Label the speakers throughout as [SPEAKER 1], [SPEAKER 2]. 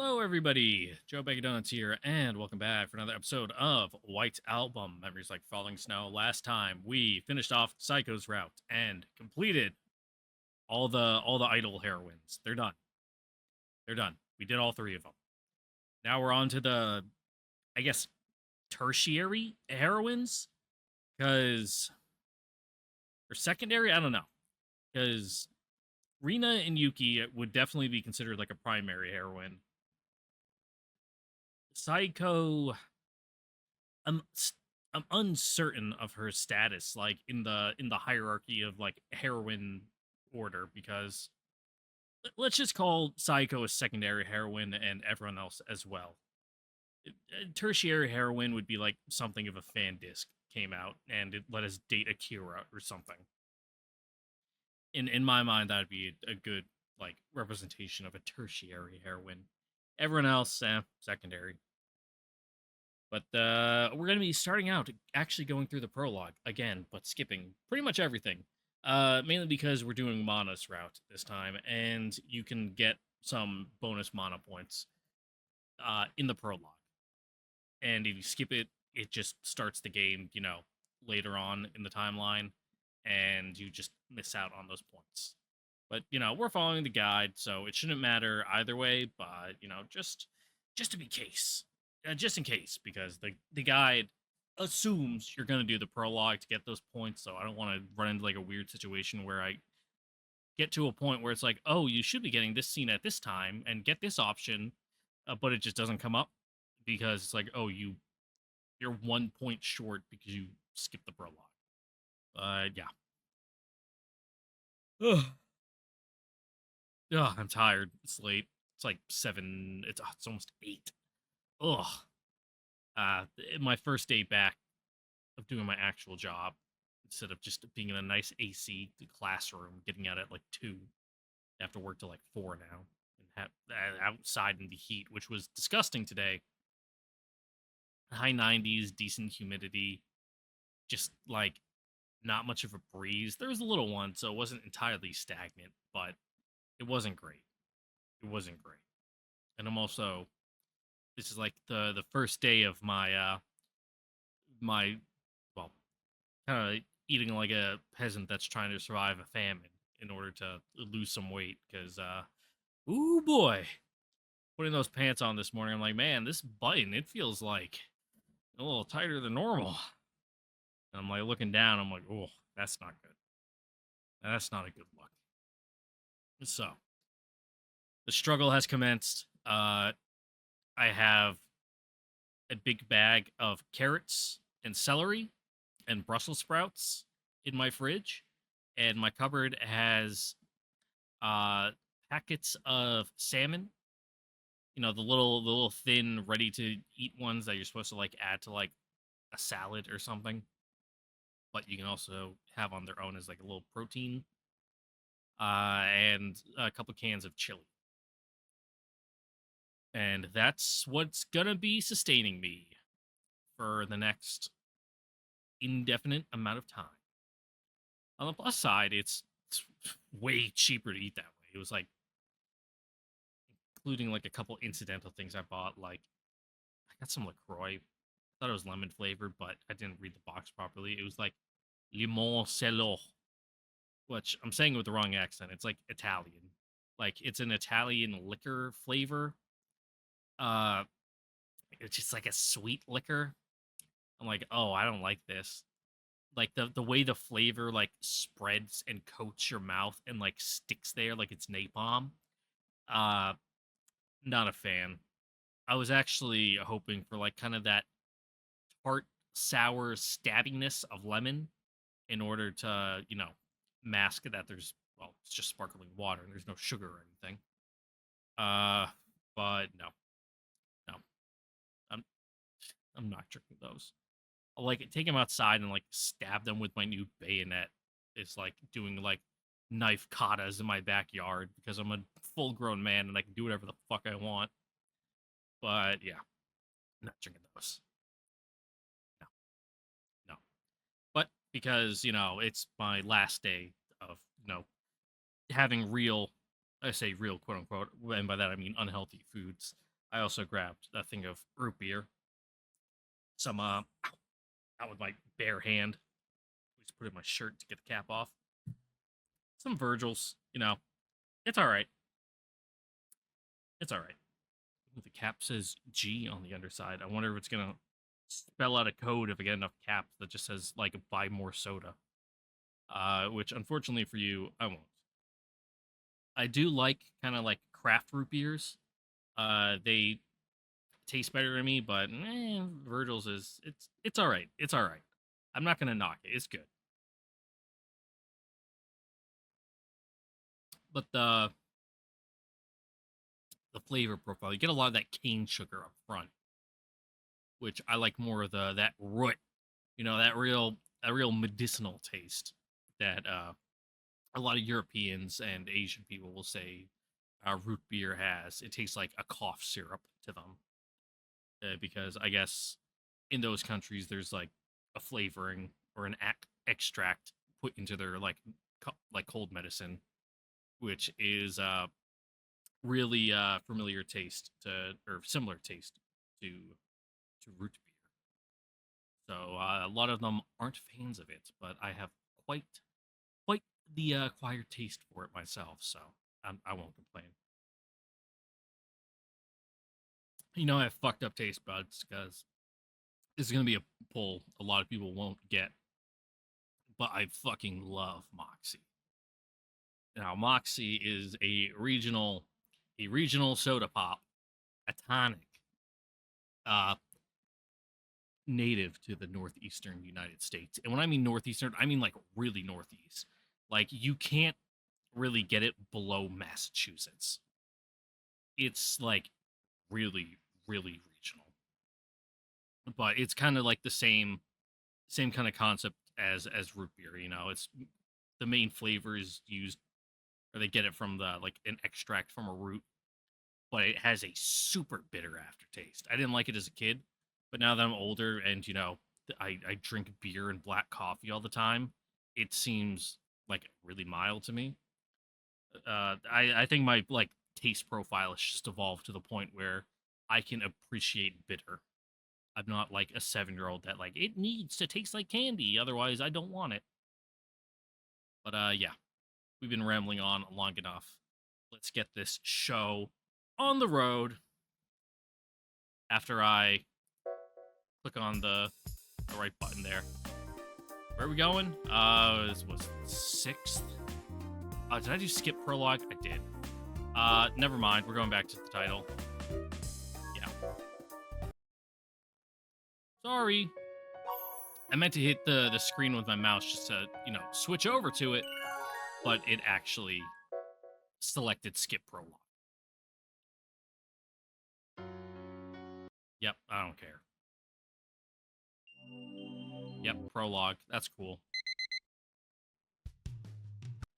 [SPEAKER 1] Hello, everybody. Joe Bacon Donuts here, and welcome back for another episode of White Album Memories Like Falling Snow. Last time we finished off Psycho's route and completed all the idol heroines. They're done. They're done. We did all three of them. Now we're on to the, I guess, tertiary heroines, because or secondary. I don't know, because Rina and Yuki would definitely be considered like a primary heroine. Psycho, I'm I'm uncertain of her status, like in the hierarchy of like heroine order, because let's just call Psycho a secondary heroine and everyone else as well. Tertiary heroine would be like something if a fan disc came out and it let us date Akira or something. In my mind, that'd be a good like representation of a tertiary heroine. Everyone else, secondary. But we're going to be starting out actually going through the prologue again, but skipping pretty much everything. Mainly because we're doing Mana's route this time, and you can get some bonus mana points in the prologue. And if you skip it, it just starts the game, later on in the timeline, and you just miss out on those points. But we're following the guide, so it shouldn't matter either way. But just to be case, just in case, because the guide assumes you're gonna do the prologue to get those points. So I don't want to run into like a weird situation where I get to a point where it's like, oh, you should be getting this scene at this time and get this option, but it just doesn't come up because it's like, oh, you're 1 point short because you skipped the prologue. Yeah. Ugh. Ugh, I'm tired. It's late. It's like 7. It's almost 8. Ugh. My first day back of doing my actual job, instead of just being in a nice AC classroom, getting out at like 2. I have to work till like 4 now, and outside in the heat, which was disgusting today. High 90s, decent humidity, just like not much of a breeze. There was a little one, so it wasn't entirely stagnant, but it wasn't great. It wasn't great. And I'm also this is like the first day of my well, kind of eating like a peasant that's trying to survive a famine in order to lose some weight, because ooh boy, putting those pants on this morning, I'm like, man, this button, it feels like a little tighter than normal. And I'm like looking down, I'm like, oh, that's not good. That's not a good look. So the struggle has commenced. I have a big bag of carrots and celery and Brussels sprouts in my fridge, and my cupboard has uh packets of salmon. The little thin, ready to eat ones that you're supposed to like add to like a salad or something, but you can also have on their own as like a little protein. And a couple cans of chili, and that's what's gonna be sustaining me for the next indefinite amount of time. On the plus side, it's way cheaper to eat that way. It was like including like a couple incidental things I bought. Like I got some Lacroix. I thought it was lemon flavored, but I didn't read the box properly. It was like limoncello, which I'm saying with the wrong accent. It's like Italian. Like it's an Italian liquor flavor. Uh, it's just like a sweet liquor. I'm like, oh, I don't like this. Like the way the flavor like spreads and coats your mouth and like sticks there like it's napalm. Uh, Not a fan. I was actually hoping for like kind of that tart, sour stabbiness of lemon in order to, mask that it's just sparkling water and there's no sugar or anything. Uh, but no, no, I'm I'm not drinking those. I'll like take them outside and like stab them with my new bayonet. It's like doing like knife katas in my backyard because I'm a full grown man and I can do whatever the fuck I want. But yeah, not drinking those. No, no. But because, it's my last day of, having real, I say real, quote unquote, and by that I mean unhealthy foods. I also grabbed that thing of root beer. Some out with my bare hand. Just put it in my shirt to get the cap off. Some Virgils, it's all right. It's all right. The cap says G on the underside. I wonder if it's gonna spell out a code if I get enough caps that just says like buy more soda. Which unfortunately for you, I won't. I do like kind of like craft root beers. They taste better to me, but Virgil's it's all right. It's all right. I'm not gonna knock it. It's good. But the flavor profile, you get a lot of that cane sugar up front, which I like more of that root, that real medicinal taste that a lot of Europeans and Asian people will say root beer has. It tastes like a cough syrup to them, because I guess in those countries there's like a flavoring or an extract put into their like cold medicine, which is really familiar taste to or similar taste to root beer. So a lot of them aren't fans of it, but I have quite the acquired taste for it myself, so I won't complain. I have fucked up taste buds because this is gonna be a pull a lot of people won't get, but I fucking love Moxie. Now Moxie is a regional soda pop, a tonic, uh, native to the northeastern United States. And when I mean northeastern, I mean like really northeast. Like you can't really get it below Massachusetts. It's like really, really regional. But it's kind of like the same kind of concept as root beer, It's the main flavor is used, or they get it from the like an extract from a root, but it has a super bitter aftertaste. I didn't like it as a kid, but now that I'm older and I drink beer and black coffee all the time, it seems like really mild to me. I think my like taste profile has just evolved to the point where I can appreciate bitter. I'm not like a 7-year-old that like it needs to taste like candy, otherwise I don't want it. But yeah, we've been rambling on long enough. Let's get this show on the road. After I click on the right button there. Where are we going? This was 6th. Did I do skip prologue? I did. Never mind. We're going back to the title. Yeah. Sorry. I meant to hit the screen with my mouse just to, switch over to it, but it actually selected skip prologue. Yep, I don't care. Yep, prologue. That's cool.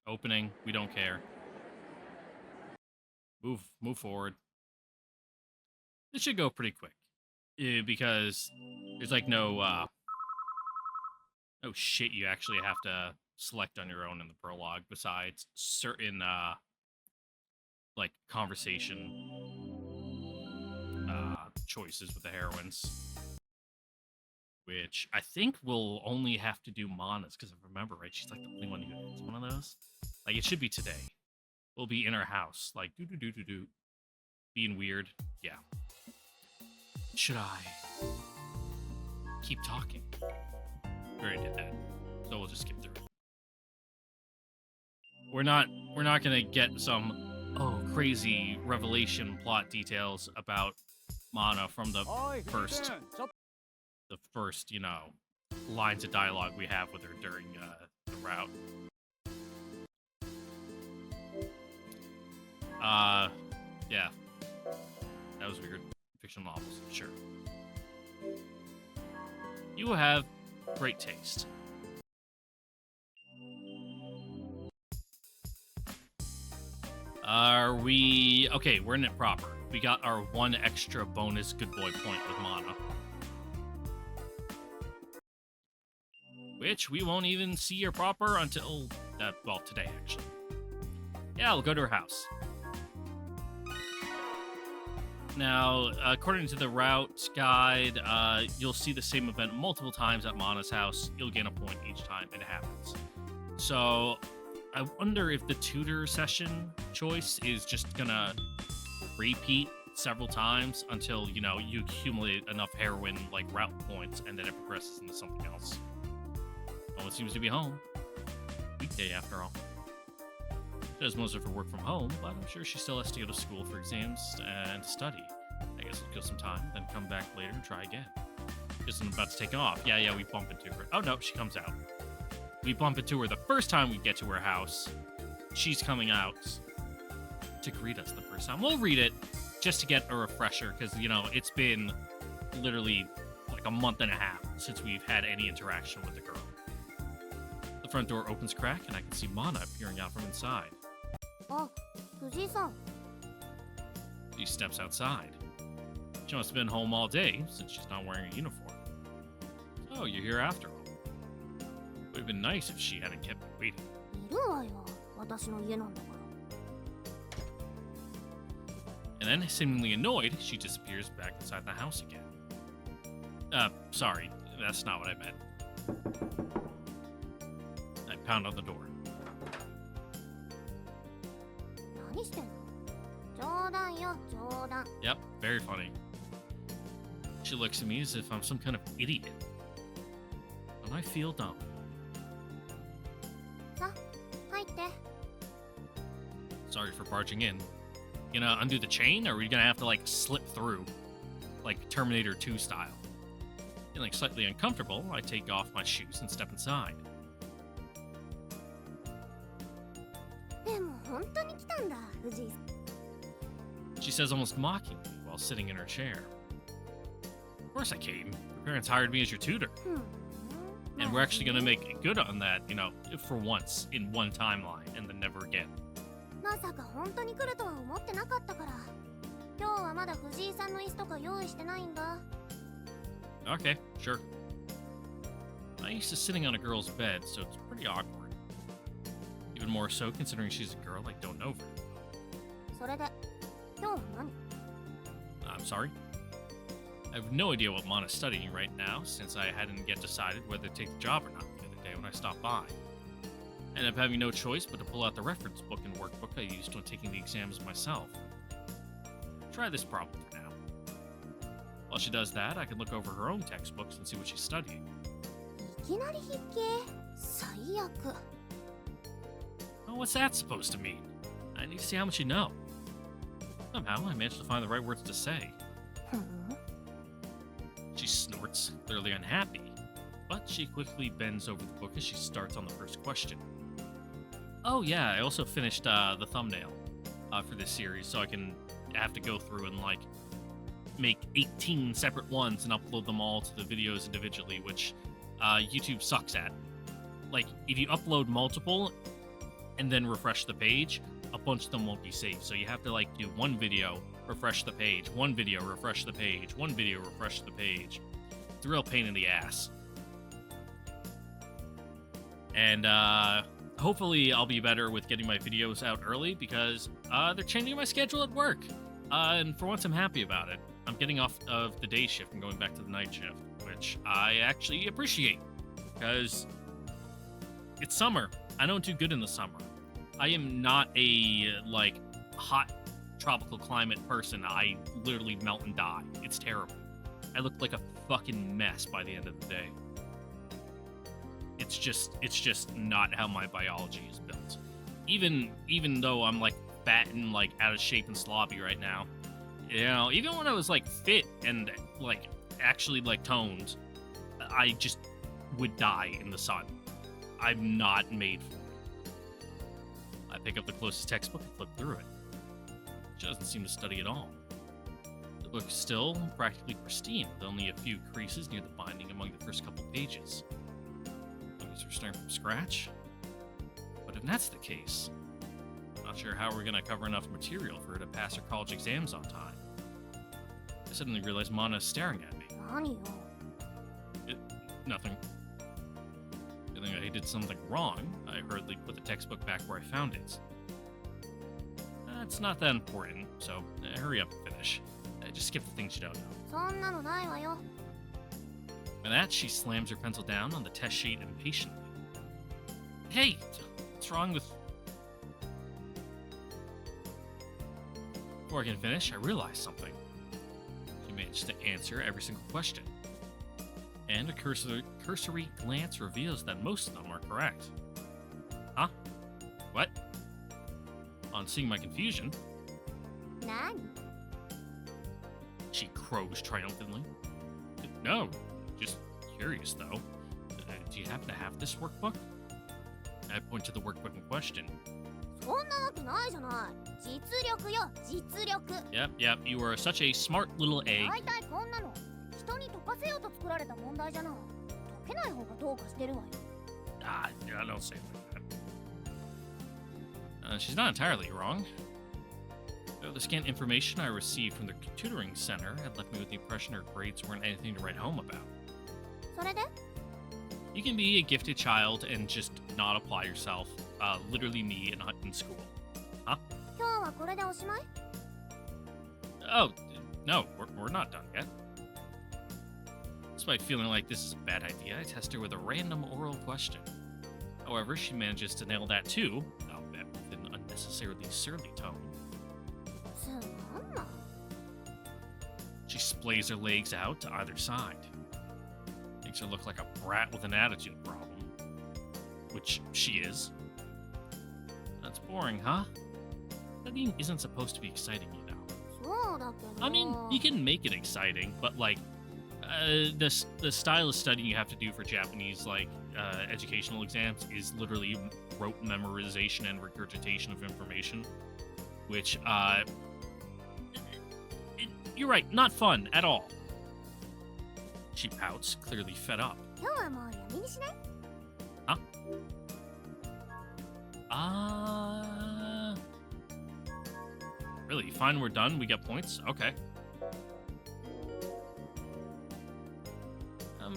[SPEAKER 1] Opening. We don't care. Move forward. This should go pretty quick, because there's like no shit you actually have to select on your own in the prologue, besides certain like conversation choices with the heroines, which I think we'll only have to do Mana's, because if I remember right, she's like the only one who hits one of those. Like, it should be today. We'll be in our house, like, do. Being weird. Yeah. Should I keep talking? We already did that, so we'll just skip through it. We're not gonna get some crazy revelation plot details about Mana from the first lines of dialogue we have with her during the route. Yeah. That was weird. Fictional novels, sure. You have great taste. Are we... Okay, we're in it proper. We got our 1 extra bonus good boy point with Mana. Which we won't even see her proper until... today, actually. Yeah, we'll go to her house. Now, according to the route guide, you'll see the same event multiple times at Mana's house. You'll gain a point each time it happens. So, I wonder if the tutor session choice is just gonna repeat several times until, you accumulate enough heroin, like, route points, and then it progresses into something else. No one seems to be home. Weekday, after all. She does most of her work from home, but I'm sure she still has to go to school for exams and study. I guess it'll kill some time, then come back later and try again. Just about to take off. Yeah, we bump into her. Oh, no, she comes out. We bump into her the first time we get to her house. She's coming out to greet us the first time. We'll read it just to get a refresher, because, it's been literally like a month and a half since we've had any interaction with the girl. The front door opens a crack, and I can see Mana peering out from inside.
[SPEAKER 2] Oh, Fujii-san.
[SPEAKER 1] She steps outside. She must have been home all day, since she's not wearing a uniform. So, you're here after all. Would have been nice if she hadn't kept me waiting.
[SPEAKER 2] いるわよ。私の家なんだから。
[SPEAKER 1] And then, seemingly annoyed, she disappears back inside the house again. Sorry, that's not what I meant. I pound on the door.
[SPEAKER 2] 何してんの？冗談よ、冗談。
[SPEAKER 1] Yep, very funny. She looks at me as if I'm some kind of idiot. And I feel dumb.
[SPEAKER 2] さ、入って。
[SPEAKER 1] Sorry for barging in. You gonna undo the chain, or are we gonna have to, like, slip through? Like Terminator 2 style. Feeling slightly uncomfortable, I take off my shoes and step inside.
[SPEAKER 2] でも本当に来たんだ、藤井。
[SPEAKER 1] She says almost mockingly while sitting in her chair. Of course I came. Your parents hired me as your tutor. And we're actually gonna make good on that, for once, in one timeline, and then never again.
[SPEAKER 2] まさか本当に来るとは思ってなかったから。今日はまだ藤井さんの椅子とか用意してないんだ。
[SPEAKER 1] Okay, sure. I'm used to sitting on a girl's bed, so it's pretty awkward. Even more so considering she's a girl I don't know very well.
[SPEAKER 2] それで、今日は何？
[SPEAKER 1] I'm sorry? I have no idea what Mana's studying right now, since I hadn't yet decided whether to take the job or not the other day when I stopped by. I ended up having no choice but to pull out the reference book and workbook I used when taking the exams myself. Try this problem for now. While she does that, I can look over her own textbooks and see what she's studying.
[SPEAKER 2] いきなり筆記？最悪。
[SPEAKER 1] Oh, what's that supposed to mean? I need to see how much you know. Somehow, I managed to find the right words to say.
[SPEAKER 2] ふん。
[SPEAKER 1] She snorts, clearly unhappy, but she quickly bends over the book as she starts on the first question. Oh yeah, I also finished the thumbnail for this series, so I have to go through and, like, make 18 separate ones and upload them all to the videos individually, which YouTube sucks at. Like, if you upload multiple and then refresh the page, a bunch of them won't be saved. So you have to, like, do one video, refresh the page, one video, refresh the page, one video, refresh the page. It's a real pain in the ass. And hopefully I'll be better with getting my videos out early, because they're changing my schedule at work. And for once, I'm happy about it. I'm getting off of the day shift and going back to the night shift, which I actually appreciate, because it's summer. I don't do good in the summer. I am not a, like, hot tropical climate person. I literally melt and die. It's terrible. I look like a fucking mess by the end of the day. It's just not how my biology is built. Even though I'm, like, fat and, like, out of shape and sloppy right now, even when I was, like, fit and, like, actually, like, toned, I just would die in the sun. I'm not made for it. I pick up the closest textbook and flip through it. She doesn't seem to study at all. The book is still practically pristine, with only a few creases near the binding among the first couple pages. We're starting from scratch? But if that's the case, I'm not sure how we're going to cover enough material for her to pass her college exams on time. I suddenly realized Mana is staring at me.
[SPEAKER 2] 何よ。
[SPEAKER 1] Nothing. Feeling I did something wrong, I hurriedly put the textbook back where I found it. It's not that important, so hurry up and finish. just skip the things you don't know.
[SPEAKER 2] そんなのないわよ。
[SPEAKER 1] With that, she slams her pencil down on the test sheet impatiently. Hey, what's wrong with... Before I can finish, I realize something. She managed to answer every single question. And a cursory glance reveals that most of them are correct. Huh? What? On seeing my confusion,
[SPEAKER 2] 何
[SPEAKER 1] she crows triumphantly. No, just curious though. Do you happen to have this workbook? I point to the workbook in question.
[SPEAKER 2] そんなわけないじゃない。実力よ、実力。
[SPEAKER 1] Yep, you are such a smart little egg.
[SPEAKER 2] 大体こんなの人に解かせようと作られた問題じゃない。解けない方がどうかしてるわよ。
[SPEAKER 1] Yeah, don't say it like that. She's not entirely wrong. Though the scant information I received from the tutoring center had left me with the impression her grades weren't anything to write home about.
[SPEAKER 2] それで
[SPEAKER 1] You can be a gifted child and just not apply yourself. Literally me in school.
[SPEAKER 2] 今日はこれでおしまい
[SPEAKER 1] Oh, no, we're not done yet. Despite feeling like this is a bad idea, I test her with a random oral question. However, she manages to nail that too, albeit with an unnecessarily surly tone.
[SPEAKER 2] つまんな
[SPEAKER 1] She splays her legs out to either side. Makes her look like a brat with an attitude problem. Which she is. That's boring, huh? Studying isn't supposed to be exciting, you know.
[SPEAKER 2] そうだけど
[SPEAKER 1] I mean, you can make it exciting, but like, the style of studying you have to do for Japanese educational exams is literally rote memorization and regurgitation of information, which you're right, not fun at all. She pouts, clearly fed up.
[SPEAKER 2] 今日はもうやめにしない
[SPEAKER 1] Really? Fine, we're done. We get points. Okay.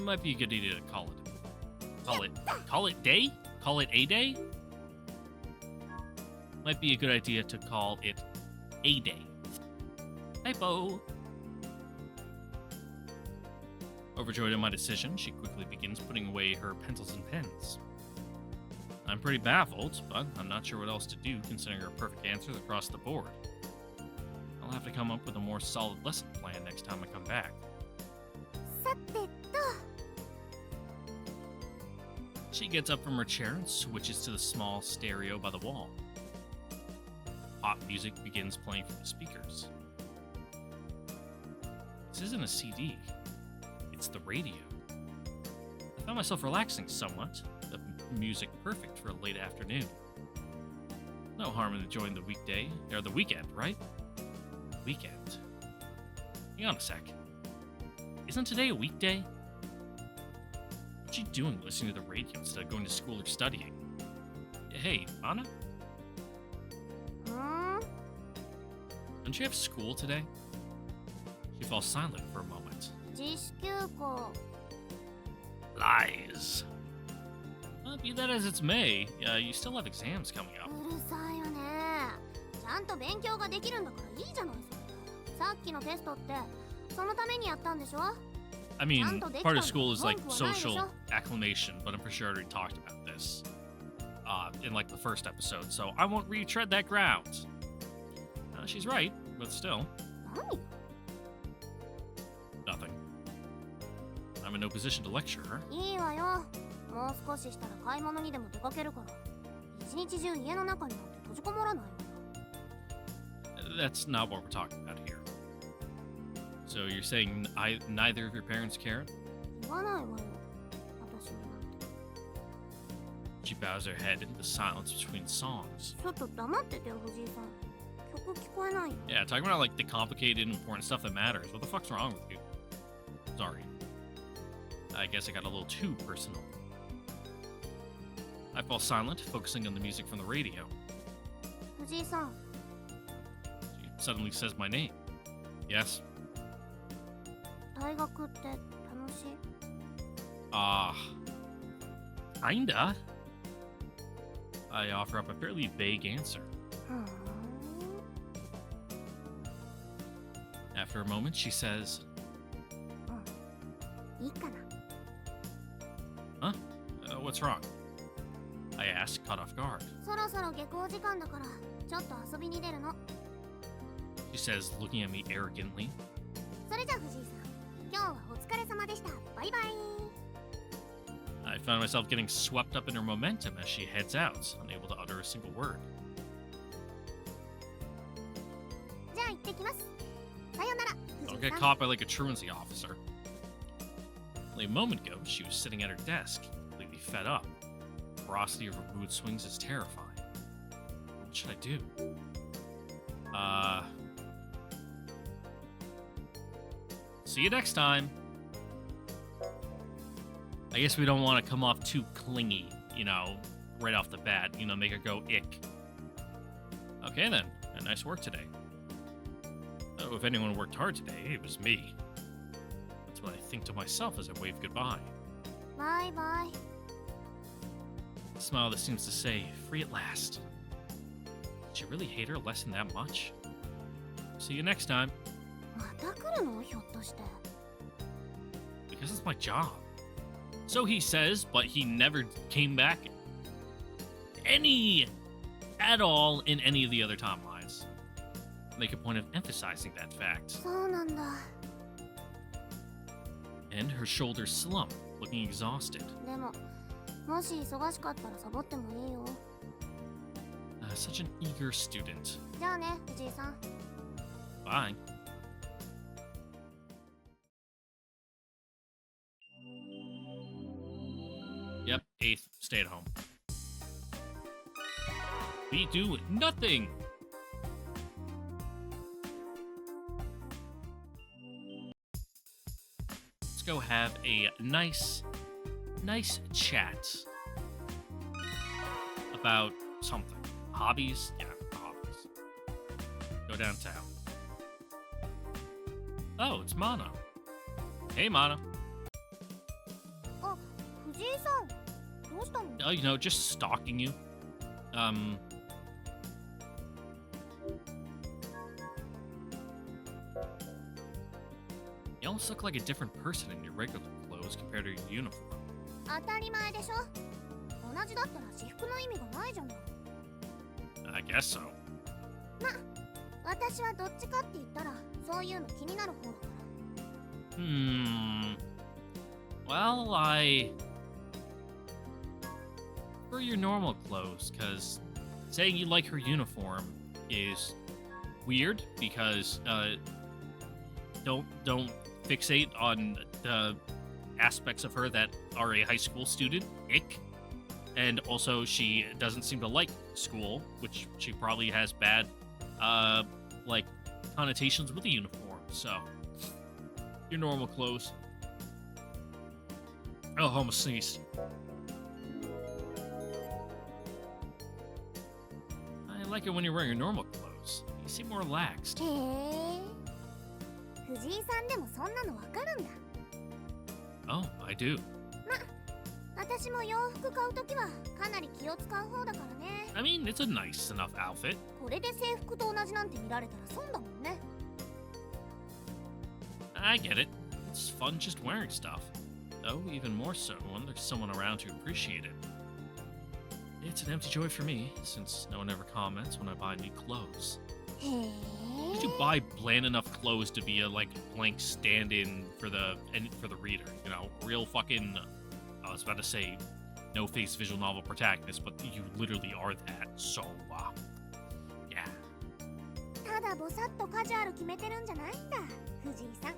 [SPEAKER 1] Might be a good idea to call it day? Call it a day? Might be a good idea to call it a day. Typo. Overjoyed at my decision, she quickly begins putting away her pencils and pens. I'm pretty baffled, but I'm not sure what else to do considering her perfect answers across the board. I'll have to come up with a more solid lesson plan next time I come back.
[SPEAKER 2] さてと
[SPEAKER 1] She gets up from her chair and switches to the small stereo by the wall. Pop music begins playing from the speakers. This isn't a CD. It's the radio. I found myself relaxing somewhat, the music perfect for a late afternoon. No harm in enjoying the weekday, or the weekend, right? Weekend. Hang on a sec. Isn't today a weekday? What you doing listening to the radio instead of going to school or studying? Hey, Anna?
[SPEAKER 2] うーん
[SPEAKER 1] Don't you have school today? She falls silent for a moment.
[SPEAKER 2] 自主休校
[SPEAKER 1] Lies. Be that as it's may, you still have exams coming up.
[SPEAKER 2] うるさいよねちゃんと勉強ができるんだからいいじゃないそれさっきのテストってそのためにやったんでしょ
[SPEAKER 1] I mean, part of school is like
[SPEAKER 2] 文句はないでしょ？
[SPEAKER 1] social acclimation, but I'm pretty sure I already talked about this in like the first episode, so I won't retread that ground. She's right, but still,
[SPEAKER 2] 何
[SPEAKER 1] nothing. I'm in no position to lecture her.
[SPEAKER 2] いいわよもう少ししたら買い物にでも出かけるから一日中家の中になんて閉じこもらないわよ
[SPEAKER 1] That's not what we're talking about here. So you're saying neither of your parents care?
[SPEAKER 2] 言わないわよ私になんて
[SPEAKER 1] She bows her head into the silence between songs.
[SPEAKER 2] ちょっと黙っててよ藤井さん曲聞こえないよ
[SPEAKER 1] Yeah, talking about like the complicated, important stuff that matters. What the fuck's wrong with you? Sorry. I guess I got a little too personal. I fall silent, focusing on the music from the radio.
[SPEAKER 2] 藤井さん
[SPEAKER 1] She suddenly says my name. Yes?
[SPEAKER 2] 大学って楽しい
[SPEAKER 1] Kinda. I offer up a fairly vague answer.
[SPEAKER 2] ふーん
[SPEAKER 1] After a moment, she says,
[SPEAKER 2] いいかな。
[SPEAKER 1] What's wrong? I ask, caught off guard.
[SPEAKER 2] そろそろ下校時間だからちょっと遊びに出るの。
[SPEAKER 1] She says, looking at me arrogantly.
[SPEAKER 2] それじゃ藤井さん、今日はお疲れ様でした。バイバイ。
[SPEAKER 1] I found myself getting swept up in her momentum as she heads out, unable to utter a single word.
[SPEAKER 2] じゃあ行ってきます。さよなら、
[SPEAKER 1] Don't
[SPEAKER 2] 藤井
[SPEAKER 1] get
[SPEAKER 2] さん。
[SPEAKER 1] caught by like a truancy officer. Only a moment ago, she was sitting at her desk, completely fed up. The ferocity of her mood swings is terrifying. What should I do? See you next time. I guess we don't want to come off too clingy, right off the bat, make her go ick. Okay then, nice work today. Oh, if anyone worked hard today, it was me. That's what I think to myself as I wave goodbye.
[SPEAKER 2] バイバイ。
[SPEAKER 1] A smile that seems to say, free at last. Did she really hate her lesson that much? See you next time.
[SPEAKER 2] また来るの？ひょっとして。
[SPEAKER 1] Because it's my job. So he says, but he never came back at all in any of the other timelines. Make a point of emphasizing that fact.
[SPEAKER 2] そうなんだ。
[SPEAKER 1] And her shoulders slump, looking exhausted.
[SPEAKER 2] でも、もし忙しかったらサボってもいいよ。
[SPEAKER 1] Such an eager student.
[SPEAKER 2] じゃあね、藤井さん。
[SPEAKER 1] Bye. Yep, 8th, stay at home. We do nothing! Let's go have a nice chat about something. Hobbies? Yeah, hobbies. Go downtown. Oh, it's Mana. Hey, Mana.
[SPEAKER 2] あ、藤井さん。どうしたの？
[SPEAKER 1] Oh, just stalking you. You almost look like a different person in your regular clothes compared to your uniform.
[SPEAKER 2] 当たり前でしょ。同じだったら私服の意味がないじゃない。
[SPEAKER 1] I guess so.
[SPEAKER 2] 私はどっちかって言ったらそういうの気になる方だから。
[SPEAKER 1] Well, I prefer your normal clothes, because saying you like her uniform is weird, because don't fixate on the aspects of her that are a high school student. Ick. And also, she doesn't seem to like school, which she probably has bad, connotations with the uniform. So, your normal clothes. Oh, almost sneezed. I like it when you're wearing your normal clothes. You seem more relaxed.
[SPEAKER 2] へえ。藤井さんでもそんなのわかるんだ。
[SPEAKER 1] Oh, I do.
[SPEAKER 2] 私も洋服買うときはかなり気を使う方だからね。
[SPEAKER 1] I mean, it's a nice enough outfit.
[SPEAKER 2] これで制服と同じなんて見られたら損だもんね。
[SPEAKER 1] I get it. It's fun just wearing stuff. Though, even more so when there's someone around to appreciate it. It's an empty joy for me, since no one ever comments when I buy new clothes.
[SPEAKER 2] へえ。
[SPEAKER 1] Did you buy bland enough clothes to be a blank stand-in for the reader? Real fucking. I was about to say, no-face visual novel protagonist, but you literally are that. So, yeah.
[SPEAKER 2] ただぼさっとカジュアル決めてるんじゃないんだ、藤井さん。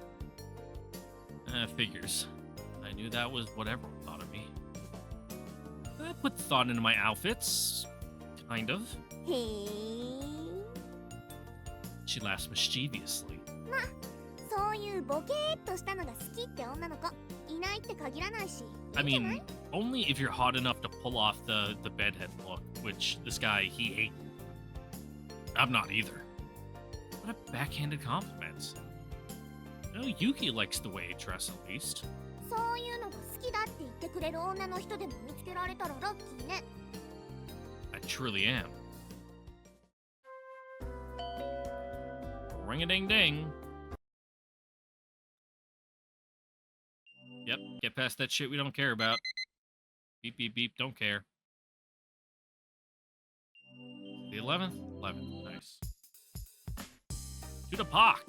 [SPEAKER 1] Figures. I knew that was what everyone thought of me. I put thought into my outfits. Kind of.
[SPEAKER 2] へえ。
[SPEAKER 1] She laughs mischievously.
[SPEAKER 2] そういうボケーっとしたのが好きって女の子いないって限らないし。
[SPEAKER 1] I
[SPEAKER 2] いいんじゃない？
[SPEAKER 1] mean, only if you're hot enough to pull off the bedhead look, which this guy, he hates. I'm not either. What a backhanded compliment. No, Yuki likes the way I dress at least.
[SPEAKER 2] そういうのが好きだって言ってくれる女の人でも見つけられたらラッキーね。
[SPEAKER 1] I truly am. Ring-a-ding-ding. Yep, get past that shit we don't care about. Beep, beep, beep, don't care. The 11th? 11th, nice. To the park!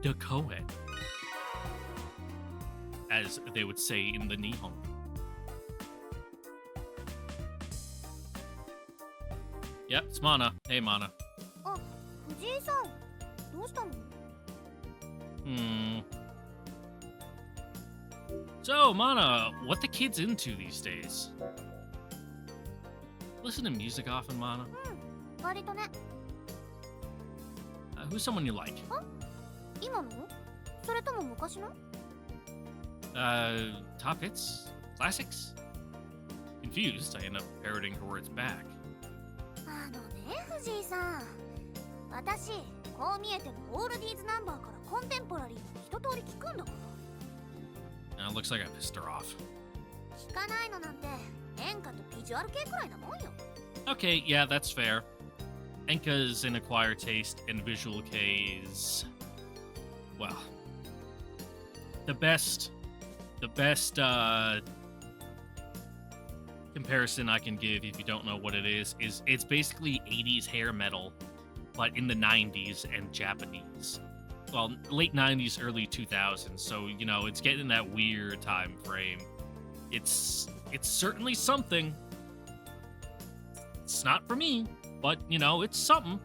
[SPEAKER 1] The Kohen. As they would say in the Nihon. Yep, it's Mana. Hey, Mana.
[SPEAKER 2] あ、藤井さん。どうしたの？
[SPEAKER 1] So, Mana, what the kids into these days? Listen to music often, Mana?
[SPEAKER 2] 割とね。
[SPEAKER 1] Who's someone you like?
[SPEAKER 2] 今の？それとも昔の？
[SPEAKER 1] Top hits? Classics? Confused, I end up parroting her words back.
[SPEAKER 2] あのね、藤井さん。私、こう見えてもオールディーズナンバーからコンテンポラリーに一通り聞くんだから。
[SPEAKER 1] Looks like I pissed her off.
[SPEAKER 2] 聞かないのなんて演歌とビジュアル系くらいなもんよ。
[SPEAKER 1] Okay, yeah, that's fair. Enka's an acquired taste, and Visual K's... Well... The best comparison I can give, if you don't know what it is it's basically 80s hair metal, but in the 90s and Japanese. Well, late 90s, early 2000s, so, you know, it's getting that weird time frame. It's certainly something. It's not for me, but, you know, it's something.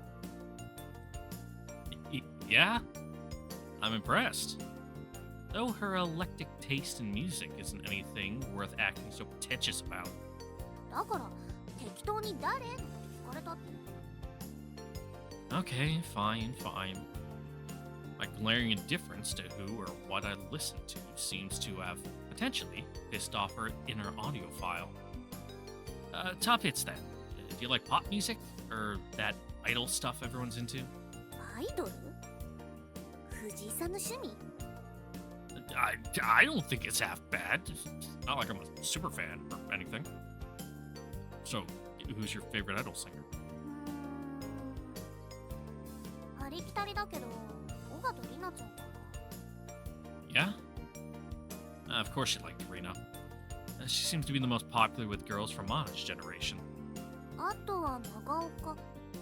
[SPEAKER 1] Yeah, I'm impressed. Though her eclectic taste in music isn't anything worth acting so pretentious about.
[SPEAKER 2] だから適当に誰って聞かれたって。
[SPEAKER 1] Okay, fine. My glaring indifference to who or what I listen to seems to have potentially pissed off her inner audiophile. Top hits then. Do you like pop music? Or that idol stuff everyone's into?
[SPEAKER 2] アイドル？藤井さんの趣味？
[SPEAKER 1] I don't think it's half bad. It's not like I'm a super fan or anything. So, who's your favorite idol singer?
[SPEAKER 2] ありきたりだけど、尾形里奈ちゃんかな。
[SPEAKER 1] Yeah? Of course you liked Rina. She seems to be the most popular with girls from Mana's generation.
[SPEAKER 2] あとは長岡。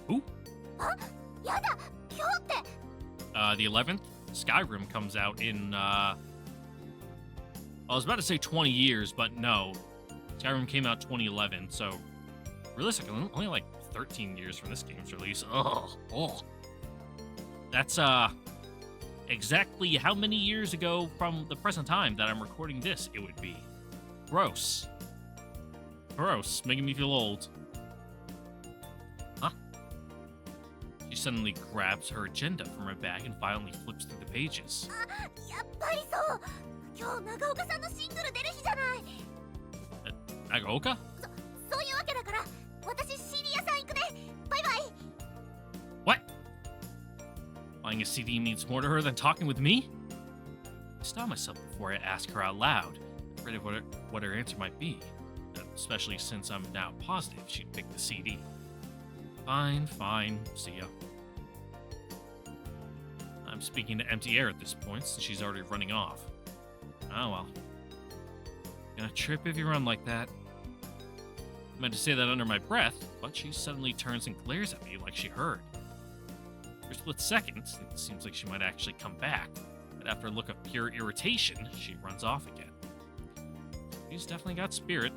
[SPEAKER 1] Who?
[SPEAKER 2] あ、やだ、今日って。
[SPEAKER 1] The 11th, Skyrim comes out in, I was about to say 20 years, but no. Skyrim came out 2011, so realistically, only like 13 years from this game's release. Ugh. That's, exactly how many years ago from the present time that I'm recording this it would be. Gross. Gross, making me feel old. Huh? She suddenly grabs her agenda from her bag and violently flips through the pages.
[SPEAKER 2] やっぱりそう。今日長岡さんのシングル出る日じゃない。
[SPEAKER 1] Nagaoka?
[SPEAKER 2] そういうわけだから、私 CD 屋さん行くね。バイバイ。
[SPEAKER 1] What? Buying a CD means more to her than talking with me? I stop myself before I ask her out loud, afraid of what her answer might be, especially since I'm now positive she'd pick the CD. Fine, see ya. I'm speaking to empty air at this point, since she's already running off. Oh well. Gonna trip if you run like that. I meant to say that under my breath, but she suddenly turns and glares at me like she heard. For a split second, it seems like she might actually come back, but after a look of pure irritation, she runs off again. She's definitely got spirit.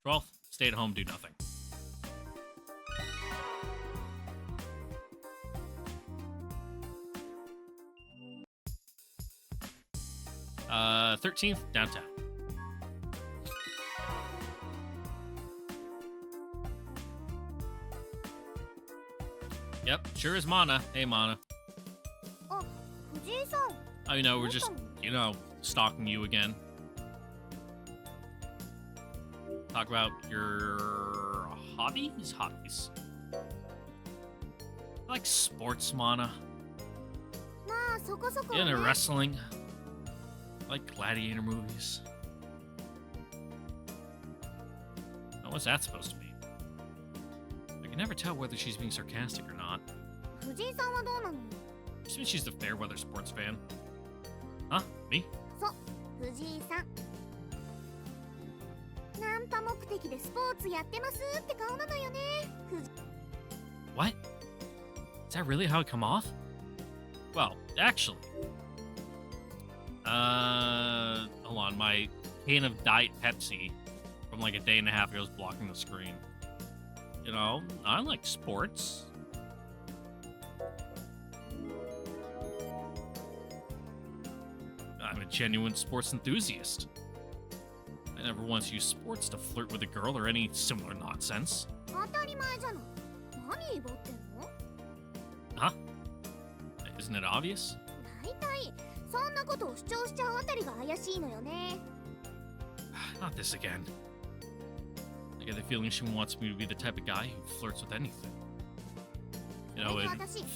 [SPEAKER 1] Twelfth, stay at home, do nothing. Uh, 13th, downtown. Yep, sure is Mana. Hey, Mana.
[SPEAKER 2] あ、藤井さん。
[SPEAKER 1] Oh, you know, we're just, stalking you again. Talk about your hobbies? Hobbies. I like sports, Mana.
[SPEAKER 2] まあそこそこ、ね。
[SPEAKER 1] Into wrestling. I like gladiator movies. Now, what's that supposed to mean? I can never tell whether she's being sarcastic or not.
[SPEAKER 2] 藤井さんはどうなのよ。
[SPEAKER 1] Assume she's the Fairweather sports fan. Huh? Me?
[SPEAKER 2] そう藤井さん。ナンパ目的でスポーツやってますって顔なのよね。藤
[SPEAKER 1] What? Is that really how it come off? Well, actually. Hold on. My can of Diet Pepsi from like a day and a half ago is blocking the screen. You know, I like sports. I'm a genuine sports enthusiast. I never once used sports to flirt with a girl or any similar nonsense.
[SPEAKER 2] 当たり前じゃない。何イボってんの？
[SPEAKER 1] Huh? Isn't it obvious?
[SPEAKER 2] 大体そんなことを主張しちゃうあたりが怪しいのよね。
[SPEAKER 1] Not this again. I get the feeling she wants me to be the type of guy who flirts with anything. You know, it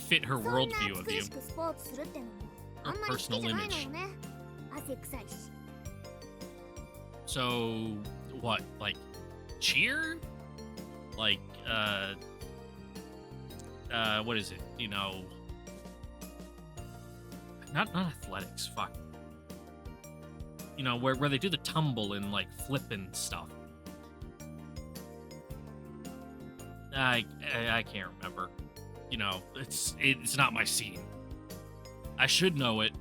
[SPEAKER 1] fit her
[SPEAKER 2] そんな
[SPEAKER 1] worldview of
[SPEAKER 2] 美
[SPEAKER 1] you.
[SPEAKER 2] しくスポーツするってのもあ
[SPEAKER 1] Her
[SPEAKER 2] んまり好き
[SPEAKER 1] personal
[SPEAKER 2] じゃないの
[SPEAKER 1] image.
[SPEAKER 2] よね。汗臭いし。
[SPEAKER 1] So, what? Like, cheer? Like, what is it? You know, not athletics. Fuck. You know, where they do the tumble and like flip and stuff. I can't remember. You know, it's not my scene. I should know it.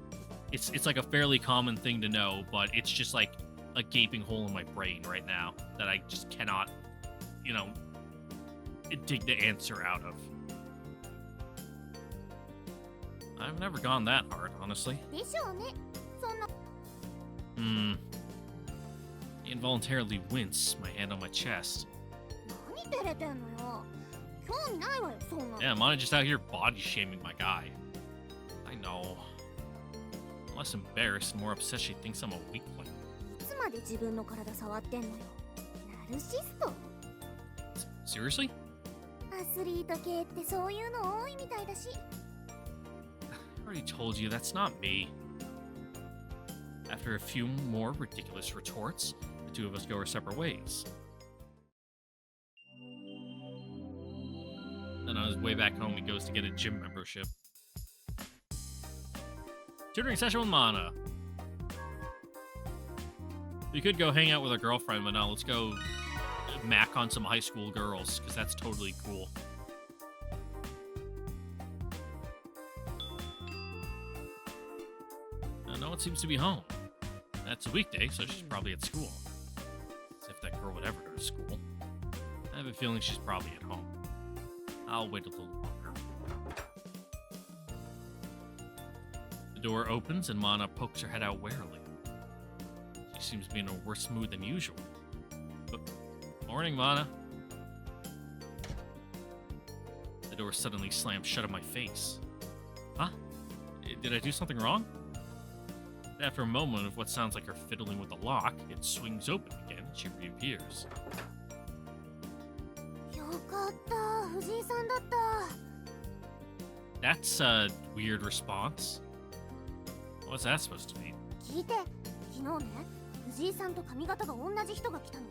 [SPEAKER 1] It's like a fairly common thing to know, but it's just like a gaping hole in my brain right now that I just cannot, you know, dig the answer out of. I've never gone that hard, honestly.
[SPEAKER 2] でしょうね。そんな
[SPEAKER 1] I involuntarily wince, my hand on my chest.
[SPEAKER 2] 何照れてんのよ。興味ないわよそんな。
[SPEAKER 1] Yeah, I'm on just out here body shaming my guy. I know. I'm less embarrassed and more upset she thinks I'm a weakling.
[SPEAKER 2] いつまで自分の体触ってんのよ。ナルシスト？
[SPEAKER 1] Seriously?
[SPEAKER 2] アスリート系ってそういうの多いみたいだし。
[SPEAKER 1] I already told you that's not me. After a few more ridiculous retorts, the two of us go our separate ways. Then on his way back home, he goes to get a gym membership. Tutoring session with Mana. We could go hang out with our girlfriend, but no, let's go mac on some high school girls, because that's totally cool. No one seems to be home. That's a weekday, so she's probably at school. As if that girl would ever go to school. I have a feeling she's probably at home. I'll wait a little longer. The door opens and Mana pokes her head out warily. She seems to be in a worse mood than usual. But, morning, Mana. The door suddenly slams shut in my face. Huh? Did I do something wrong? After a moment of what sounds like her fiddling with the lock, it swings open again and she reappears.
[SPEAKER 2] よかった、藤井さんだった。
[SPEAKER 1] That's a weird response. What's that supposed to mean?
[SPEAKER 2] 聞いて、昨日ね、藤井さんと髪型が同じ人が来たの。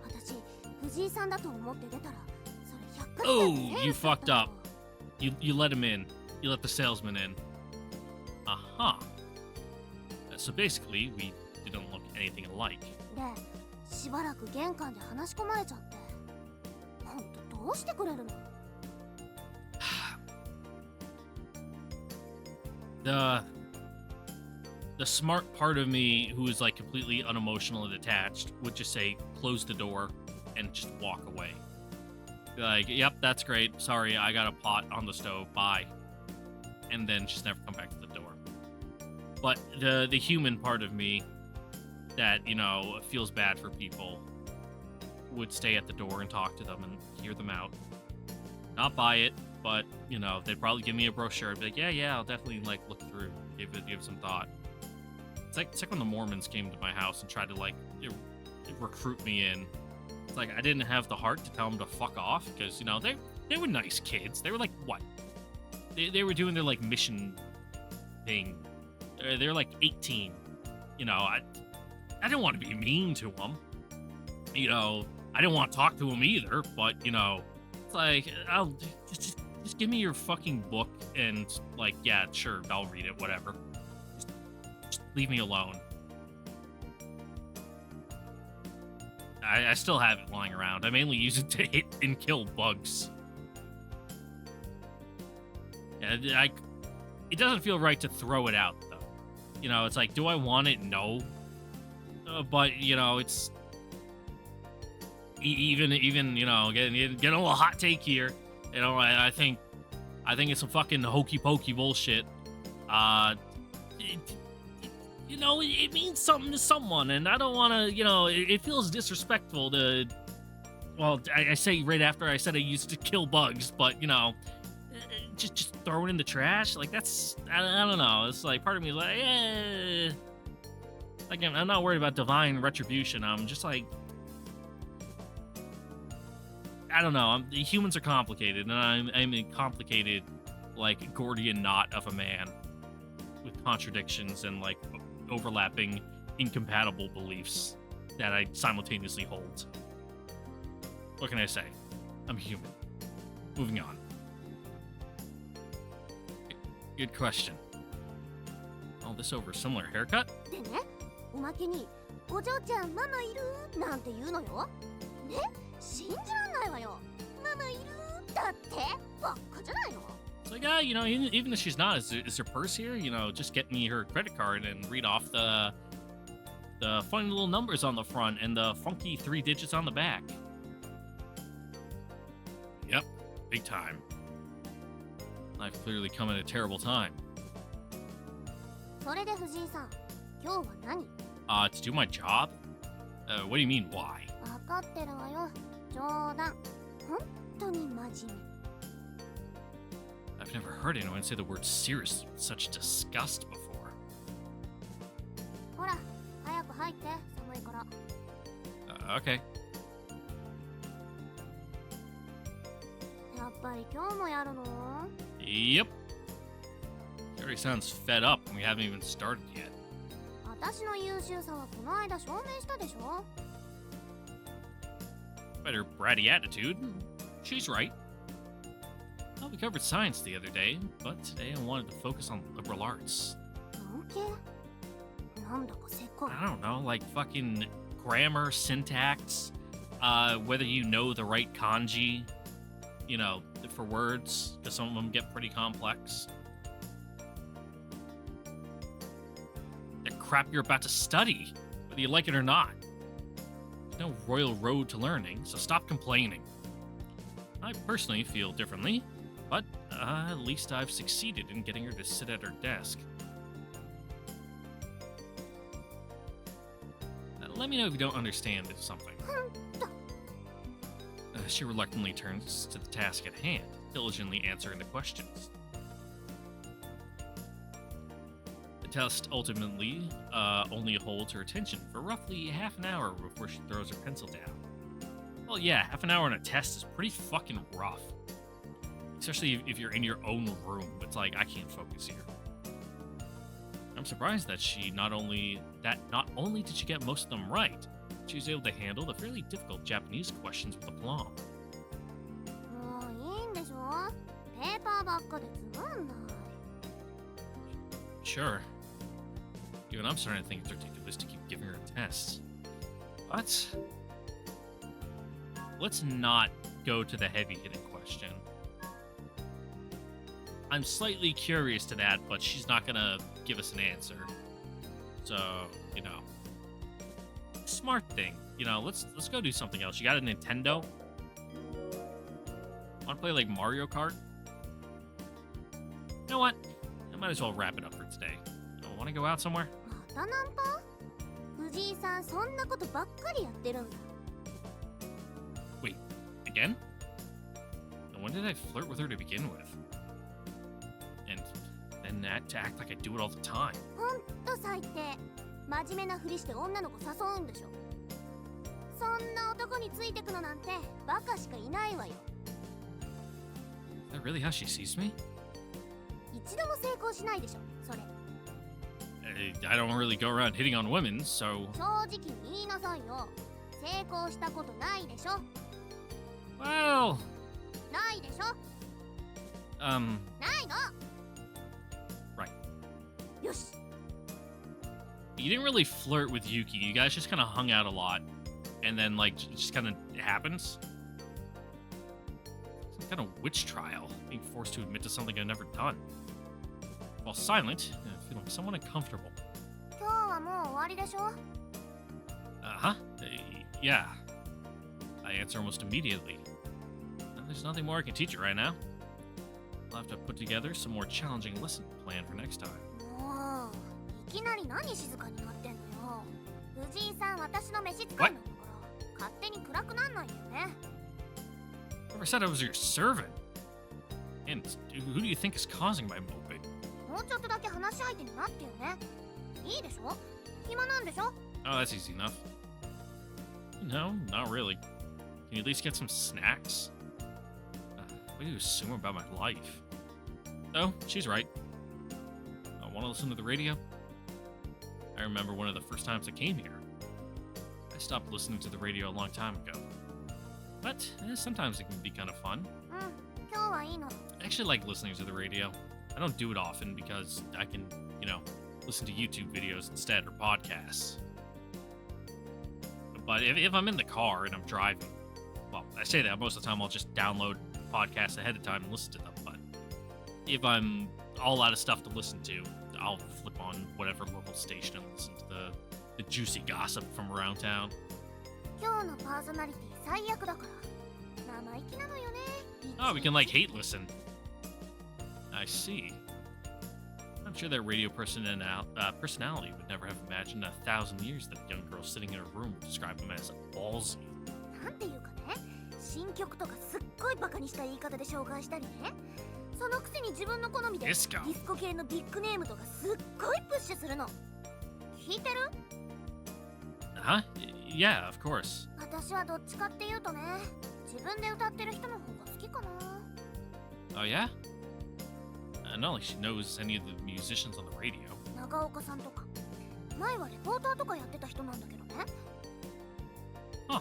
[SPEAKER 2] 私、藤井さんだと思って出たら、それ100%
[SPEAKER 1] Oh,
[SPEAKER 2] セー
[SPEAKER 1] you
[SPEAKER 2] ルスだった
[SPEAKER 1] fucked
[SPEAKER 2] の
[SPEAKER 1] up. You let him in. You let the salesman in. Uh-huh. So basically, we didn't look anything alike.
[SPEAKER 2] で、しばらく玄関で話し込まれちゃって。ほんとどうしてくれるの？
[SPEAKER 1] The smart part of me, who is like completely unemotional and detached, would just say, close the door and just walk away. Be like, yep, that's great. Sorry, I got a pot on the stove. Bye. And then just never come back to the door. But the human part of me that, you know, feels bad for people would stay at the door and talk to them and hear them out. Not buy it, but, you know, they'd probably give me a brochure. I'd be like, yeah, I'll definitely, like, look through, give it some thought. It's like when the Mormons came to my house and tried to, like, recruit me in. It's like, I didn't have the heart to tell them to fuck off, because, you know, they were nice kids. They were, like, what? They were doing their, like, mission thing. They're, like, 18. You know, I didn't want to be mean to them. You know, I didn't want to talk to them either, but, you know, it's like, I'll just just give me your fucking book and, like, yeah, sure, I'll read it, whatever. Just leave me alone. I still have it lying around. I mainly use it to hit and kill bugs. Yeah, it doesn't feel right to throw it out, though. You know, it's like, do I want it? No. But, you know, it's... Even you know, getting a little hot take here. You know, I think it's some fucking hokey pokey bullshit. You know, it means something to someone, and I don't want to. You know, it feels disrespectful to. Well, I say right after I said I used to kill bugs, but you know, just throw it in the trash. Like that's I don't know. It's like part of me is like, like I'm not worried about divine retribution. I'm just like. I don't know. Humans are complicated, and I'm a complicated, like, Gordian knot of a man with contradictions and, like, overlapping, incompatible beliefs that I simultaneously hold. What can I say? I'm human. Moving on. Good question. All this over a similar haircut?
[SPEAKER 2] でね、おまけにお嬢ちゃんママいるなんて言うのよ。ね、信じらんないわよ。ママいるだってばっかじゃないの。
[SPEAKER 1] It's like, you know, even if she's not, is her purse here? You know, just get me her credit card and read off the funny little numbers on the front and the funky 3 digits on the back. Yep, big time. I've clearly come at a terrible time.
[SPEAKER 2] それで藤井さん、今日は何？
[SPEAKER 1] To do my job? What do you mean, why?
[SPEAKER 2] わかってるわよ。冗談。本当に真面目。
[SPEAKER 1] I've never heard anyone say the word serious with such disgust before.
[SPEAKER 2] ほら、早く入って、寒いから。
[SPEAKER 1] Okay.
[SPEAKER 2] やっぱり今日もやるの？
[SPEAKER 1] Yep. She already sounds fed up and we haven't even started yet.
[SPEAKER 2] 私の優秀さはこの間証明したでしょ？
[SPEAKER 1] About her bratty attitude. She's right. Well, we covered science the other day, but today I wanted to focus on liberal arts.
[SPEAKER 2] 関係？なんだかせこい。
[SPEAKER 1] I don't know, like fucking grammar, syntax, whether you know the right kanji, you know, for words, because some of them get pretty complex. The crap you're about to study, whether you like it or not. There's no royal road to learning, so stop complaining. I personally feel differently, but at least I've succeeded in getting her to sit at her desk. Let me know if you don't understand something. She reluctantly turns to the task at hand, diligently answering the questions. The test ultimately only holds her attention for roughly half an hour before she throws her pencil down. Well, yeah, half an hour on a test is pretty fucking rough. Especially if you're in your own room. It's like, I can't focus here. I'm surprised that not only did she get most of them right, she was able to handle the fairly difficult Japanese questions with aplomb.
[SPEAKER 2] もういいんでしょ？ペーパーばっかでつまんない。
[SPEAKER 1] Sure. Even I'm starting to think it's ridiculous to keep giving her tests. But let's not go to the heavy-hitting question. I'm slightly curious to that, but she's not gonna give us an answer. So, you know. Smart thing. You know, let's go do something else. You got a Nintendo? Wanna play like Mario Kart? You know what? I might as well wrap it up for today. Wanna go out somewhere?
[SPEAKER 2] またナンパ？藤井さんそんなことばっかりやってるんだ。
[SPEAKER 1] Wait, again? And when did I flirt with her to begin with? And to act like I do it all the time.
[SPEAKER 2] ほんと最低。真面目なふりして女の子誘うんでしょ。そんな男についてくのなんてバカしかいないわよ。
[SPEAKER 1] Is that really how she sees me?
[SPEAKER 2] 一度も成功しないでしょ、それ。
[SPEAKER 1] I don't really go around hitting on women, so...
[SPEAKER 2] 正直に言いなさいよ。成功したことないでしょ。
[SPEAKER 1] Well...
[SPEAKER 2] ないでしょ。ないの。
[SPEAKER 1] Right.
[SPEAKER 2] よし。
[SPEAKER 1] You didn't really flirt with Yuki. You guys just kind of hung out a lot. And then, like, just kind of happens. Some kind of witch trial. Being forced to admit to something I've never done. While silent, feeling somewhat uncomfortable.
[SPEAKER 2] 今日はもう終わりでしょ。
[SPEAKER 1] Uh-huh. Yeah. I answer almost immediately. There's nothing more I can teach you right now. I'll have to put together some more challenging lesson plan for next time.
[SPEAKER 2] もういきなり何静かになってんのよ。藤井さん、私の召使いなんだから勝手に暗くなんないよね。
[SPEAKER 1] Never said I was your servant. And who do you think is causing my moping?
[SPEAKER 2] もうちょっとだけ話し相手になってよね。いいでしょ。暇なんでしょ。
[SPEAKER 1] Oh, that's easy enough. No, not really. Can you at least get some snacks? What do you assume about my life? Oh, she's right. Want to listen to the radio? I remember one of the first times I came here. I stopped listening to the radio a long time ago. But sometimes it can be kind of fun.
[SPEAKER 2] 今日はいいの。
[SPEAKER 1] I actually like listening to the radio. I don't do it often because I can, listen to YouTube videos instead or podcasts. But if I'm in the car and I'm driving, well, I say that most of the time I'll just download podcasts ahead of time and listen to them. But if I'm all out of stuff to listen to, I'll flip on whatever local station and listen to the juicy gossip from around town.
[SPEAKER 2] 今日のパーソナリティ最悪だから生意気なのよね。
[SPEAKER 1] Oh, we can like hate listen. I see. I'm sure their radio personality would never have imagined in 1,000 years that a young girl sitting in a room would describe him as ballsy.
[SPEAKER 2] なんていうかね、新曲とかすっごいバカにした言い方で紹介したりね。そのくせに自分の好みでディスコ系のビッグネームとかすっごいプッシュするの。聞いてる？
[SPEAKER 1] Huh? Yeah, of course.
[SPEAKER 2] 私はどっちかっていうとね、自分で歌ってる人の方が好きかな。
[SPEAKER 1] Oh yeah? Not like she knows any of the musicians on the radio.
[SPEAKER 2] 長岡さんとか。前はレポーターとかやってた人なんだけどね。
[SPEAKER 1] Huh.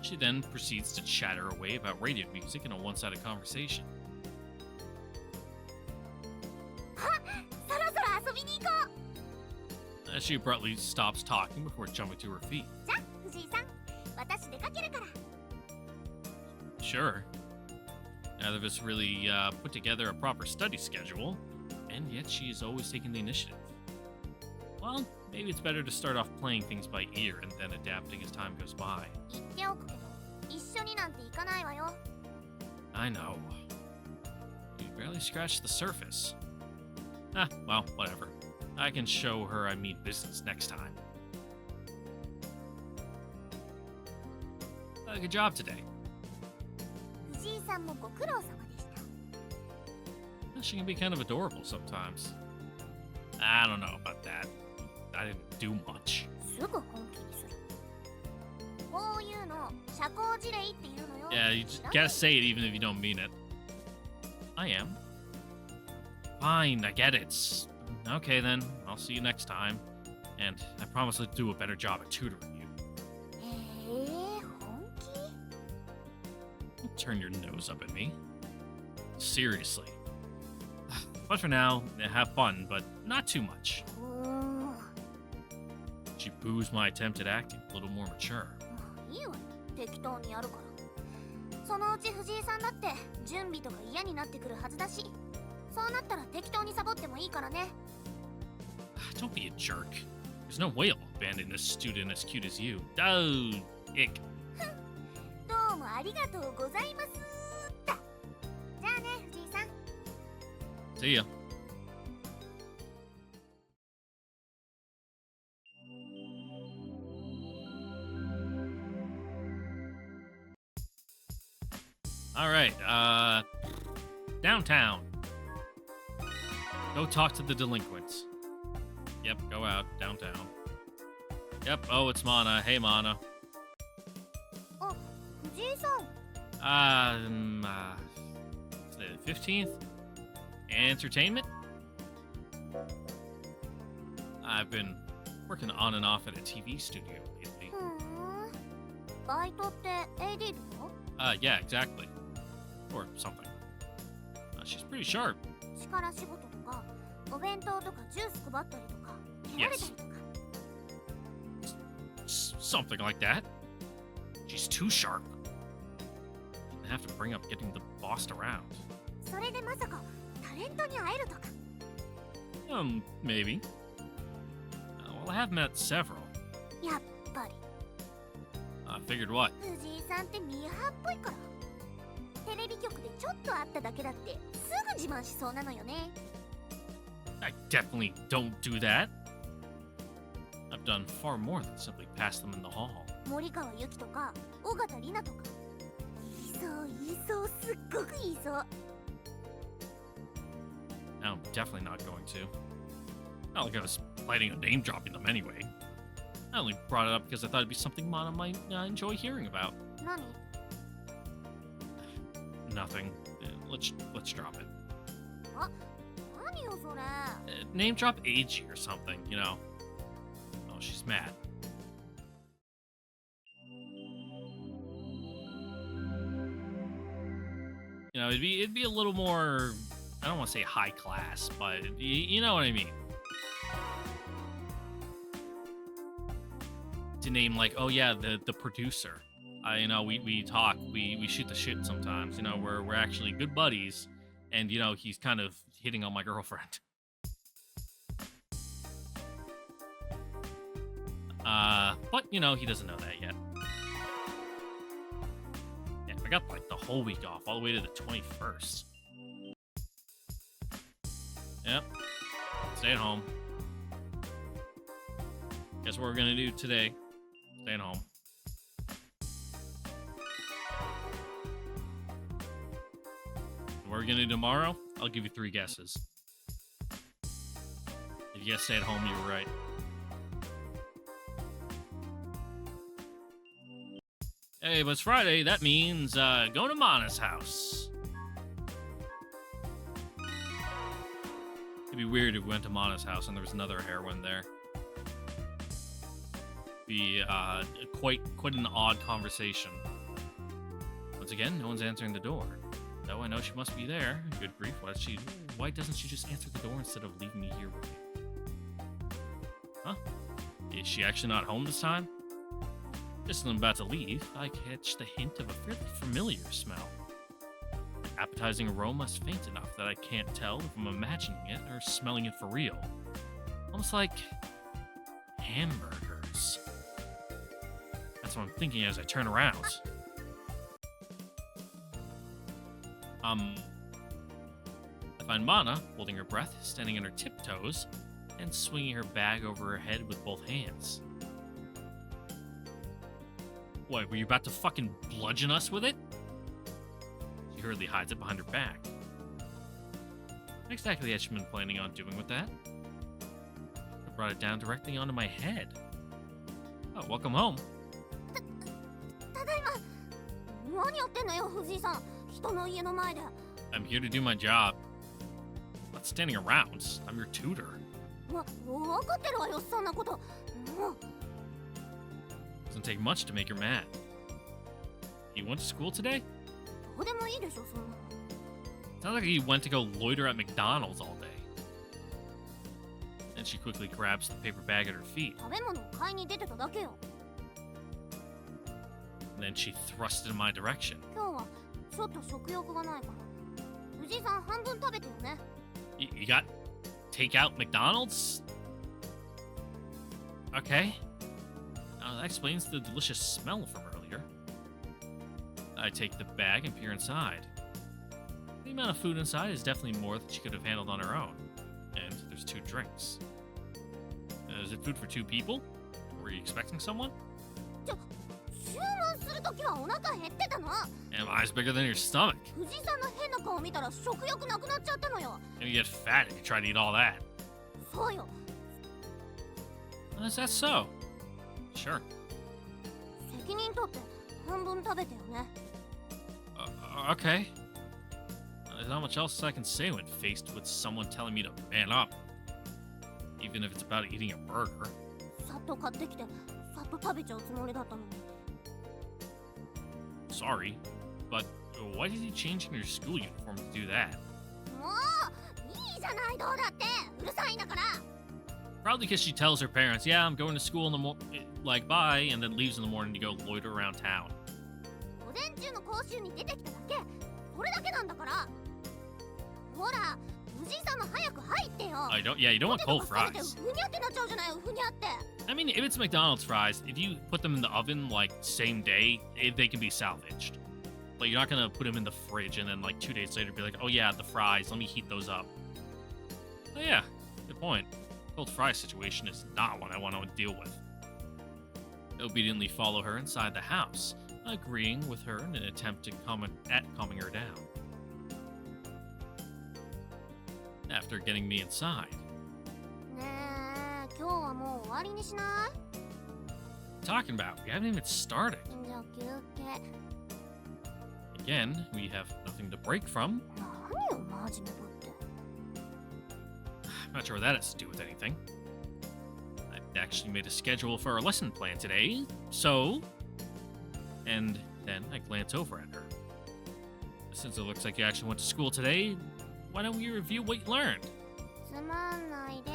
[SPEAKER 1] She then proceeds to chatter away about radio music in a one-sided conversation.
[SPEAKER 2] そろそろ遊びに行こう。
[SPEAKER 1] She abruptly stops talking before jumping to her feet.
[SPEAKER 2] じゃあ、藤井さん、私出かけるから。
[SPEAKER 1] Sure. Neither of us really put together a proper study schedule, and yet she is always taking the initiative. Well, maybe it's better to start off playing things by ear and then adapting as time goes by.
[SPEAKER 2] 言っておくけど、一緒になんて行かないわよ。
[SPEAKER 1] I know. You barely scratched the surface. Well, whatever. I can show her I mean business next time. Good job today.
[SPEAKER 2] 藤井さんもご苦労様でした。
[SPEAKER 1] She can be kind of adorable sometimes. I don't know about that. I didn't do much.
[SPEAKER 2] すぐ本気にする。こういうの社交辞令っていうのよ。
[SPEAKER 1] Yeah, you just gotta say it even if you don't mean it. I am. Fine, I get it. Okay then, I'll see you next time. And I promise to do a better job at tutoring you.
[SPEAKER 2] 本気？
[SPEAKER 1] Don't turn your nose up at me. Seriously. But for now, have fun, but not too much. She boos my attempt at acting a little more mature.
[SPEAKER 2] いいわよ、適当にやるから。そのうち藤井さんだって準備とか嫌になってくるはずだし、そうなったら適当にサボってもいいからね。
[SPEAKER 1] Don't be a jerk. There's no way I'll abandon this student as cute as you. Oh, ick.
[SPEAKER 2] どうもありがとうございますだ。じゃあね、藤井さん。
[SPEAKER 1] See ya. All right, downtown. Go talk to the delinquents. Yep, go out, downtown. Yep, oh, it's Mana. Hey, Mana.
[SPEAKER 2] あ、藤井さん。
[SPEAKER 1] The 15th? Entertainment? I've been working on and off at a TV studio lately.
[SPEAKER 2] バイトって AD の？
[SPEAKER 1] Yeah, exactly. Or something. she's pretty sharp.
[SPEAKER 2] 力仕事とかお弁当とかジュース配ったりとか手られたりとか。
[SPEAKER 1] Something like that. She's too sharp. I have to bring up getting the bossed around.
[SPEAKER 2] それでまさかタレントに会えるとか。
[SPEAKER 1] Maybe. Well, I have met several.
[SPEAKER 2] やっぱり
[SPEAKER 1] I figured what?
[SPEAKER 2] 藤井さんってミーハーっぽいから。テレビ局でちょっと会っただけだってすぐ自慢しそうなのよね。
[SPEAKER 1] I definitely don't do that. I've done far more than simply pass them in the hall.
[SPEAKER 2] 森川由紀とか尾形里奈とか。言いそうすっごく言いそう。
[SPEAKER 1] Now, I'm definitely not going to. Not like I was planning on name dropping them anyway. I only brought it up because I thought it'd be something Mana might enjoy hearing about.
[SPEAKER 2] 何？
[SPEAKER 1] Nothing. Let's drop it.
[SPEAKER 2] 何よそれ。
[SPEAKER 1] Name drop AG or something, you know. Oh, she's mad. You know, it'd be a little more, I don't want to say high class, but you know what I mean. To name like, oh yeah, the producer. You know, we talk, we shoot the shit sometimes. You know, we're actually good buddies, and you know he's kind of hitting on my girlfriend. But you know he doesn't know that yet. Yeah, I got like the whole week off, all the way to the 21st. Yep. Stay at home. Guess what we're gonna do today? Stay at home. What we're gonna do tomorrow? I'll give you 3 guesses. If you guys stay at home, you were right. Hey, but it's Friday. That means going to Mana's house. It'd be weird if we went to Mana's house and there was another heroine there. Be quite an odd conversation. Once again, no one's answering the door. Though I know she must be there. Good grief, why doesn't she just answer the door instead of leaving me here with you? Huh? Is she actually not home this time? Just as I'm about to leave, I catch the hint of a fairly familiar smell. The appetizing aroma is faint enough that I can't tell if I'm imagining it or smelling it for real. Almost like hamburgers. That's what I'm thinking as I turn around. I find Mana holding her breath, standing on her tiptoes, and swinging her bag over her head with both hands. What, were you about to fucking bludgeon us with it? She hurriedly hides it behind her back. What exactly had she been planning on doing with that? I brought it down directly onto my head. Oh, welcome home.
[SPEAKER 2] ただいま。何やってんのよ、藤井さん。人の家の前で。
[SPEAKER 1] I'm here to do my job. I'm not standing around. I'm your tutor.
[SPEAKER 2] わかってるわよ、そんなこと。もう。
[SPEAKER 1] Doesn't take much to make her mad. You went to school today?
[SPEAKER 2] どうでもいいでしょ、そんな。
[SPEAKER 1] Sounds like you went to go loiter at McDonald's all day. Then she quickly grabs the paper bag at her feet.
[SPEAKER 2] 食べ物を買いに出てただけよ。
[SPEAKER 1] And then she thrust it in my direction.
[SPEAKER 2] 今日はちょっと食欲がないから。藤井さん半分食べてよね。
[SPEAKER 1] You got takeout McDonald's? Okay. That explains the delicious smell from earlier. I take the bag and peer inside. The amount of food inside is definitely more than she could have handled on her own. And there's 2 drinks. Is it food for 2 people? Were you expecting someone?
[SPEAKER 2] 注文するときはお腹減ってたの。
[SPEAKER 1] Am eyes bigger than your stomach?
[SPEAKER 2] 藤井さんの変な顔見たら食欲なくなっちゃったのよ。
[SPEAKER 1] And you get fat if you try to eat all that.
[SPEAKER 2] そうよ。
[SPEAKER 1] Is that so? Sure.
[SPEAKER 2] 責任取って半分食べてよね。
[SPEAKER 1] Okay. There's not much else I can say when faced with someone telling me to man up. Even if it's about eating a burger.
[SPEAKER 2] さっと買ってきて、さっと食べちゃうつもりだったのに。
[SPEAKER 1] Sorry, but why did you change in your school uniform to do that?
[SPEAKER 2] じゃないどうだってうるさいんだから。
[SPEAKER 1] Probably because she tells her parents, yeah, I'm going to school in the like, bye, and then leaves in the morning to go loiter around town.
[SPEAKER 2] 午前中の講習に出てきただけ、それだけなんだから。ほら、おじいさんも早く入ってよ。
[SPEAKER 1] Yeah, you don't want cold
[SPEAKER 2] ふ
[SPEAKER 1] fries.
[SPEAKER 2] にゃってなっちゃうじゃないよ、ふにゃって。
[SPEAKER 1] I mean, if it's McDonald's fries, if you put them in the oven, like, same day, they can be salvaged. But you're not gonna put them in the fridge and then, like, 2 days later be like, oh yeah, the fries, let me heat those up. Oh yeah, good point. Cold fry situation is not what I want to deal with. I obediently follow her inside the house, agreeing with her in an attempt to calming her down. After getting me inside.
[SPEAKER 2] ねえ、今日はもう終わりにしない？
[SPEAKER 1] Talking about, we haven't even started.
[SPEAKER 2] じゃあ休憩。
[SPEAKER 1] Again, we have nothing to break from.
[SPEAKER 2] 何よ、マジメボって。
[SPEAKER 1] I'm not sure what that has to do with anything. I actually made a schedule for our lesson plan today, so... And then I glance over at her. Since it looks like you actually went to school today, why don't we review what you learned?
[SPEAKER 2] つまんないで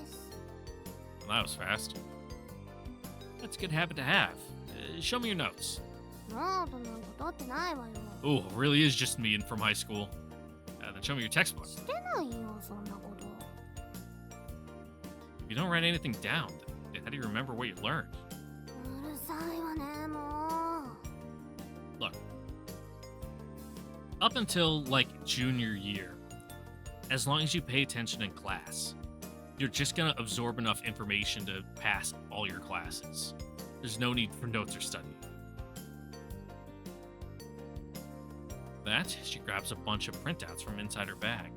[SPEAKER 2] す。
[SPEAKER 1] Well, that was fast. That's a good habit to have. Show me your notes.
[SPEAKER 2] ノートなんか取ってないわよ。
[SPEAKER 1] Oh, it really is just me from high school. Then show me your textbook.
[SPEAKER 2] してないよ、そんなこと。
[SPEAKER 1] If you don't write anything down, then how do you remember what you learned?
[SPEAKER 2] うるさいわね、もう。
[SPEAKER 1] Look. Up until, like, junior year, as long as you pay attention in class, you're just gonna absorb enough information to pass all your classes. There's no need for notes or study. That, she grabs a bunch of printouts from inside her bag.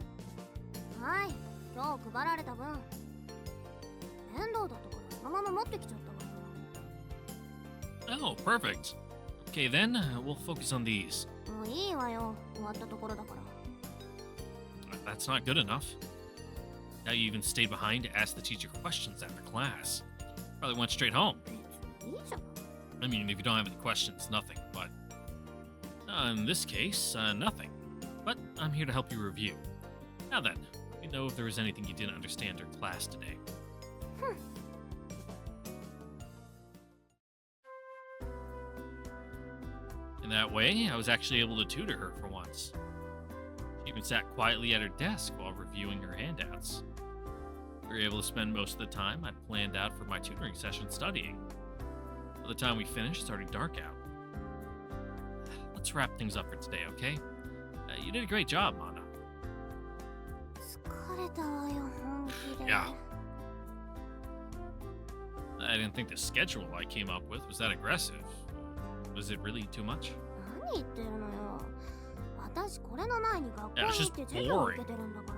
[SPEAKER 2] はい、今日配られた分。面倒だったからそのまま持ってきちゃったわよ。
[SPEAKER 1] Oh, perfect. Okay, then, we'll focus on these.
[SPEAKER 2] もういいわよ、終わったところだから。
[SPEAKER 1] That's not good enough. Now you even stayed behind to ask the teacher questions after class. Probably went straight home.
[SPEAKER 2] 別にいいじゃん。
[SPEAKER 1] I mean, if you don't have any questions, nothing, but... in this case, nothing. But I'm here to help you review. Now then, let me know if there was anything you didn't understand during class today. In that way, I was actually able to tutor her for once. She even sat quietly at her desk while reviewing her handouts. We were able to spend most of the time I'd planned out for my tutoring session studying. By the time we finished, it started dark out. Let's wrap things up for today, okay? You did a great job, Mana.
[SPEAKER 2] 疲れたわよ、本気で。
[SPEAKER 1] Yeah. I didn't think the schedule I came up with was that aggressive. Was it really too much?
[SPEAKER 2] 何言ってるのよ。私これの前に学校
[SPEAKER 1] Yeah,
[SPEAKER 2] に
[SPEAKER 1] it's
[SPEAKER 2] 行
[SPEAKER 1] just
[SPEAKER 2] って授業を
[SPEAKER 1] boring.
[SPEAKER 2] 受けてるんだか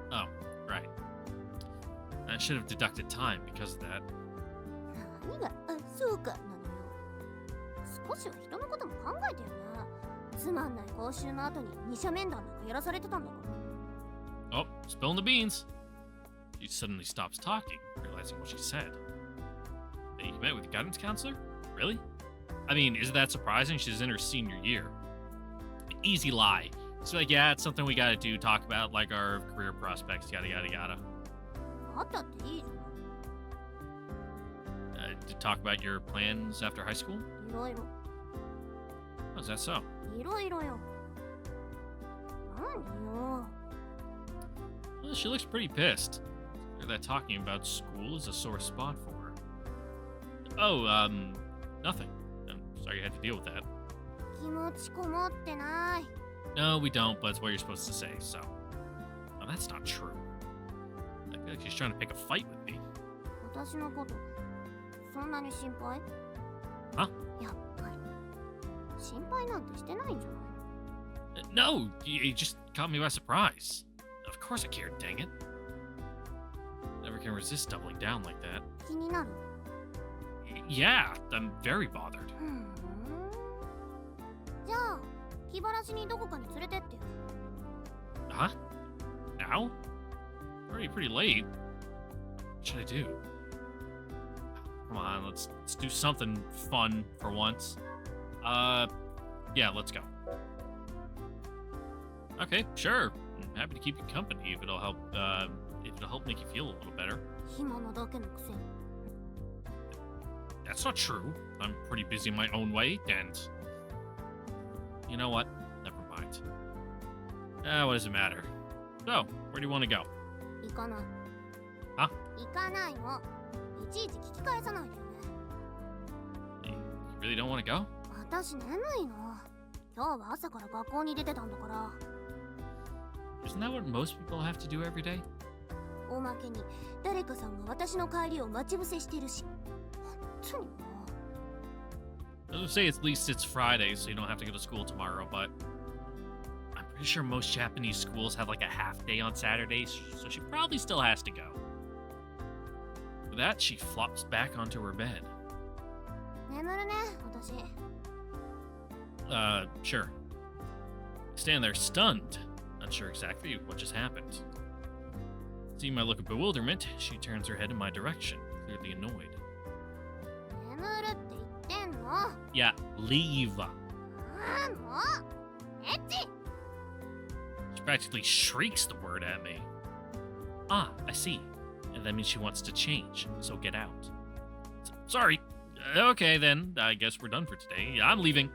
[SPEAKER 2] ら。
[SPEAKER 1] Oh, right. I should have deducted time because of that.
[SPEAKER 2] 何が、そうかなのよ。少しは人のことも考えてよね。つまんない講習の後に二者面談なんかやらされてたんだから。
[SPEAKER 1] Oh, spilling the beans. She suddenly stops talking, realizing what she said. Hey, you met with the guidance counselor? Really? I mean, isn't that surprising? She's in her senior year. Easy lie. She's like, yeah, it's something we gotta do, talk about, like, our career prospects, yada, yada, yada.
[SPEAKER 2] あったっていいじゃ
[SPEAKER 1] To talk about your plans after high school?
[SPEAKER 2] ない。いろいろ。
[SPEAKER 1] Oh, is that so?
[SPEAKER 2] いろいろよ。何よ。
[SPEAKER 1] Well, she looks pretty pissed. Clear that talking about school is a sore spot for her. Oh, nothing. I'm sorry you had to deal with that.
[SPEAKER 2] 気持ちこもってない。
[SPEAKER 1] No, we don't, but it's what you're supposed to say, so. Oh, that's not true. I feel like she's trying to pick a fight with me.
[SPEAKER 2] 私のこと、そんなに心配？
[SPEAKER 1] は？
[SPEAKER 2] やっぱり。心配なんてしてないんじゃない？
[SPEAKER 1] No, you just caught me by surprise. Of course I cared, dang it. Never can resist doubling down like that.
[SPEAKER 2] 気になる？
[SPEAKER 1] Yeah, I'm very bothered.
[SPEAKER 2] ふん。じゃあ、気晴らしにどこかに連れてってよ。
[SPEAKER 1] Huh? Now? Already pretty late. What should I do? Come on, let's do something fun for once. Yeah, let's go. Okay, sure. happy to keep you company if it'll help make you feel a little better.
[SPEAKER 2] 暇なだけのくせに。
[SPEAKER 1] That's not true. I'm pretty busy in my own way, and you know what? Never mind. What does it matter? So, where do you want to go?
[SPEAKER 2] 行かない。
[SPEAKER 1] は？
[SPEAKER 2] 行かないの。いちいち聞き返さないでよね。
[SPEAKER 1] You really don't want to go?
[SPEAKER 2] 私眠いの。今日は朝から学校に出てたんだから。
[SPEAKER 1] Isn't that what most people have to do every day?
[SPEAKER 2] おまけに誰かさんが私の帰りを待ち伏せしてるし。本当にもう。
[SPEAKER 1] I was gonna say at least it's Friday, so you don't have to go to school tomorrow, but I'm pretty sure most Japanese schools have like a half day on Saturdays, so she probably still has to go. With that, she flops back onto her bed.
[SPEAKER 2] 眠るね、私。
[SPEAKER 1] Sure. I stand there stunned, not sure exactly what just happened. Seeing my look of bewilderment, she turns her head in my direction, clearly annoyed.
[SPEAKER 2] 眠るって言ってんの。
[SPEAKER 1] Yeah, leave.
[SPEAKER 2] ああ、もう。エッチ。
[SPEAKER 1] She practically shrieks the word at me. Ah, I see. And that means she wants to change, so get out. Sorry. Okay, then. I guess we're done for today. I'm leaving.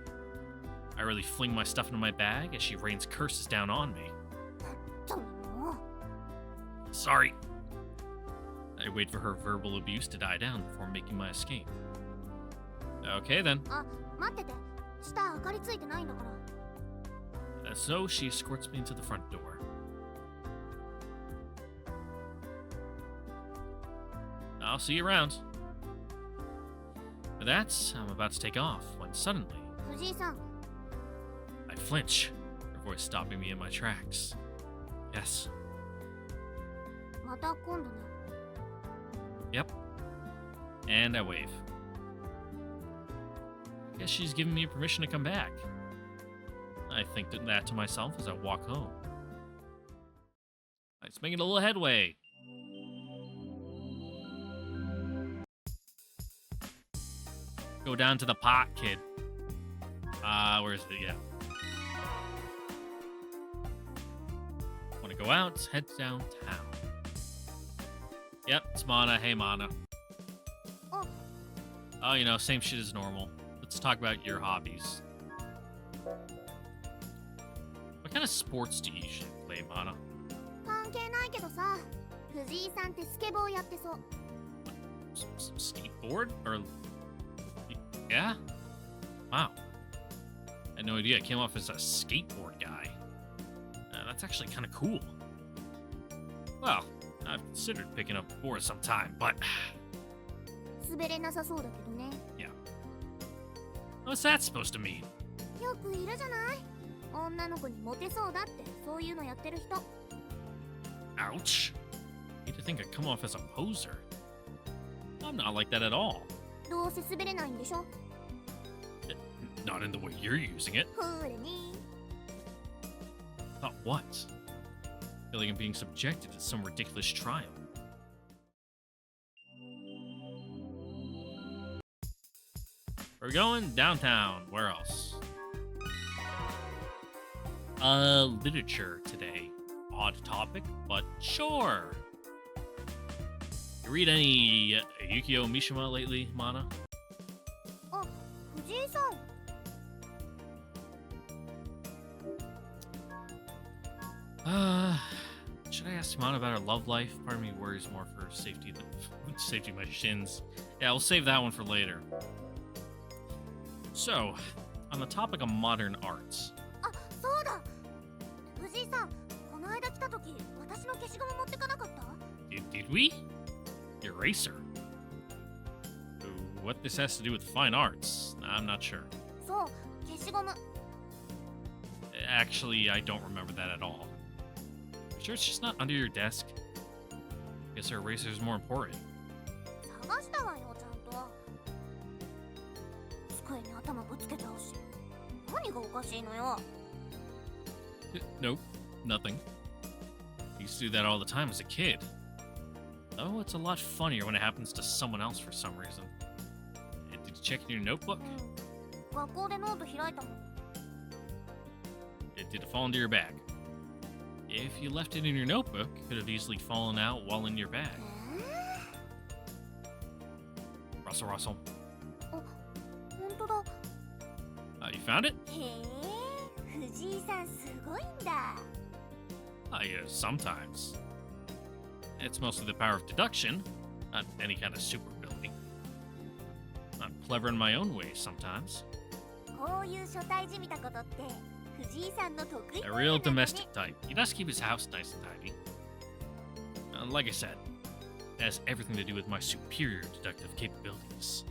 [SPEAKER 1] I really fling my stuff into my bag as she rains curses down on me.
[SPEAKER 2] 本当にもう。
[SPEAKER 1] Sorry. I wait for her verbal abuse to die down before making my escape. Okay, then.
[SPEAKER 2] あ、待ってて。下明かりついてないんだから。
[SPEAKER 1] So she escorts me into the front door. I'll see you around. With that, I'm about to take off when suddenly
[SPEAKER 2] 藤井さん。
[SPEAKER 1] I flinch, her voice stopping me in my tracks. Yes.
[SPEAKER 2] また今度ね。
[SPEAKER 1] Yep. And I wave. Guess she's giving me permission to come back. I think that to myself as I walk home. It's making a little headway. Go down to the pot, kid. Where's the, yeah. Want to go out, head downtown. Yep, it's Mana. Hey, Mana.
[SPEAKER 2] Oh.
[SPEAKER 1] Oh, you know, same shit as normal. Let's talk about your hobbies. What kind of sports do you usually play, Mana?
[SPEAKER 2] 関係ないけどさ。藤井さんってスケボーやってそう。
[SPEAKER 1] Skateboard? Or... Yeah? Wow. I had no idea I came off as a skateboard guy. That's actually kind of cool. Well, I've considered picking up boards sometime, but...
[SPEAKER 2] 滑れなさそうだけどね。
[SPEAKER 1] Yeah. What's that supposed to mean?
[SPEAKER 2] よくいるじゃない。女の子にモテそうだってそういうのやってる人。
[SPEAKER 1] Ouch. Hate to think I'd come off as a poser. I'm not like that at all.
[SPEAKER 2] どうせ滑れないんでしょ。
[SPEAKER 1] Not in the way you're using it.
[SPEAKER 2] ほれね。
[SPEAKER 1] Thought what? I feel like I'm being subjected to some ridiculous trial. We're going downtown. Where else? Literature today. Odd topic, but sure. You read any Yukio Mishima lately, Mana?
[SPEAKER 2] あ、藤井さん。
[SPEAKER 1] Should I ask Mana about her love life? Part of me worries more for her safety than safety of my shins. Yeah, we'll save that one for later. So, on the topic of modern arts.
[SPEAKER 2] あ、そうだ。藤井さん、この間来た時、私の消しゴム持ってかなかった？
[SPEAKER 1] Did we? Eraser. What this has to do with fine arts, I'm not sure.
[SPEAKER 2] そう、消しゴム。
[SPEAKER 1] Actually, I don't remember that at all. You sure it's just not under your desk? Guess her eraser is more important.
[SPEAKER 2] 探したわよ、ちゃんと。机に頭ぶつけちゃうし。何がおかしいのよ。
[SPEAKER 1] Nope, nothing. I used to do that all the time as a kid. Oh, it's a lot funnier when it happens to someone else for some reason. Did you check in your notebook?
[SPEAKER 2] うん。学校でノート開いたもん。
[SPEAKER 1] Did it fall into your bag? If you left it in your notebook, it could have easily fallen out while in your bag. Russell, Russell.
[SPEAKER 2] 本当だ。
[SPEAKER 1] You found it?
[SPEAKER 2] へえ、藤井さんすごいんだ。
[SPEAKER 1] Yeah, sometimes. It's mostly the power of deduction, not any kind of super ability. I'm clever in my own way sometimes.
[SPEAKER 2] こういう初対じみたことって藤井さんの得意
[SPEAKER 1] A
[SPEAKER 2] 分野
[SPEAKER 1] real
[SPEAKER 2] なんだね。
[SPEAKER 1] domestic type. He does keep his house nice and tidy. Like I said, it has everything to do with my superior deductive capabilities.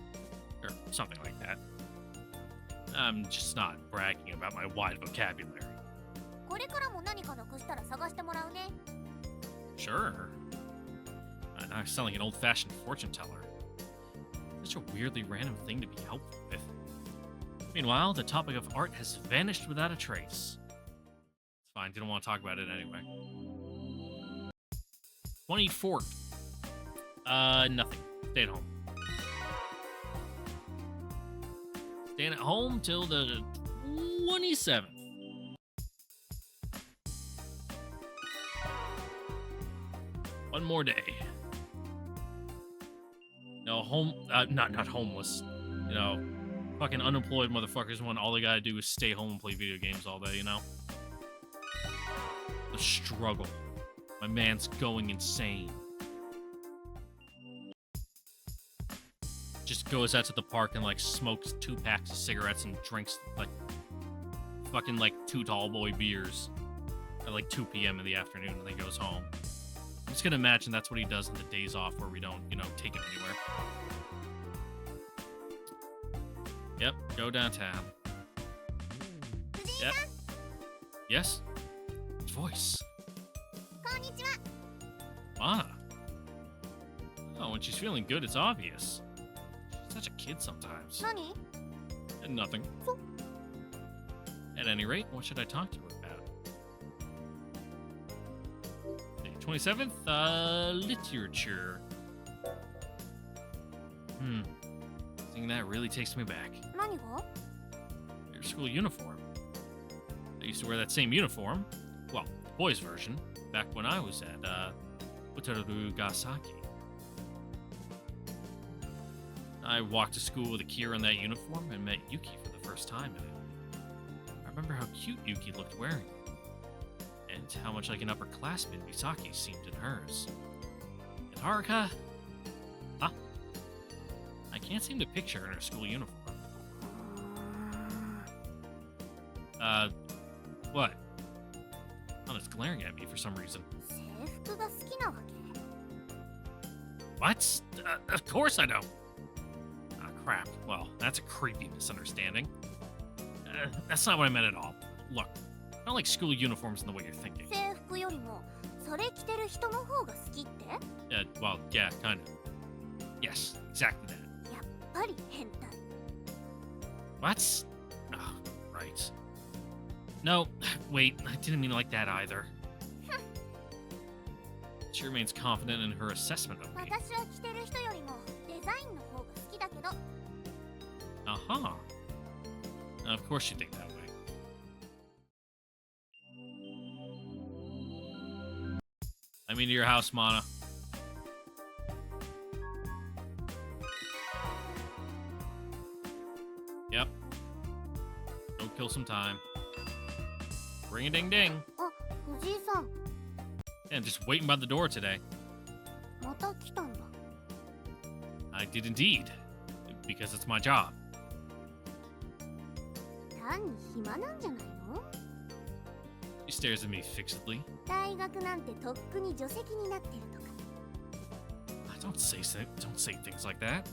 [SPEAKER 1] Or something like that. I'm just not bragging about my wide vocabulary.
[SPEAKER 2] これからも何かなくしたら探してもらうね。
[SPEAKER 1] Sure. I sound like an old-fashioned fortune teller. Such a weirdly random thing to be helpful with. Meanwhile, the topic of art has vanished without a trace. It's fine, didn't want to talk about it anyway. 24th. Nothing. Stay at home. Staying at home till the 27th. One more day. No, not homeless. You know, fucking unemployed motherfuckers when all they gotta do is stay home and play video games all day, you know? The struggle. My man's going insane. Just goes out to the park and, like, smokes 2 packs of cigarettes and drinks, like, fucking, like, 2 tall boy beers at, like, 2 p.m. in the afternoon and then goes home. I'm just gonna imagine that's what he does on the days off where we don't, you know, take him anywhere. Yep, go downtown. Yep. Yes? Voice.
[SPEAKER 2] こんにちは。
[SPEAKER 1] Mana. Oh, when she's feeling good, it's obvious. She's such a kid sometimes.
[SPEAKER 2] 何？
[SPEAKER 1] And nothing.
[SPEAKER 2] So-
[SPEAKER 1] At any rate, what should I talk to her about? Okay, 27th, literature. Seeing that really takes me back.
[SPEAKER 2] 何が？
[SPEAKER 1] Your school uniform. I used to wear that same uniform, well, the boys' version, back when I was at, Utarugasaki. I walked to school with Akira in that uniform and met Yuki for the first time in it. I remember how cute Yuki looked wearing it, and how much like an upperclassman Misaki seemed in hers. And Haruka? Huh? I can't seem to picture her in her school uniform. What? Hana's glaring at me for some reason.
[SPEAKER 2] 制服が好きなわけ？
[SPEAKER 1] What? Of course I don't. Ah, crap. Well, that's a creepy misunderstanding. That's not what I meant at all. Look, I don't like school uniforms in the way you're thinking.
[SPEAKER 2] 制服よりもそれ着てる人の方が好きって？
[SPEAKER 1] Well, yeah, kind of. Yes, exactly that.
[SPEAKER 2] やっぱり変態。
[SPEAKER 1] What? Oh, right. No, wait, I didn't mean it like that either. She remains confident in her assessment of me.
[SPEAKER 2] 私は着てる人よりもデザインの方が好きだけど。
[SPEAKER 1] Uh-huh. Of course you think that way. I'm into your house, Mana. Yep. Go kill some time. Ring a ding ding.
[SPEAKER 2] あ、藤井さん、
[SPEAKER 1] And just waiting by the door today.
[SPEAKER 2] また来たんだ。
[SPEAKER 1] I did indeed. Because it's my job.
[SPEAKER 2] 単に暇なんじゃないの？
[SPEAKER 1] She stares at me fixedly.
[SPEAKER 2] 大学なんてとっくに除籍になってるとか。
[SPEAKER 1] Don't say things like that.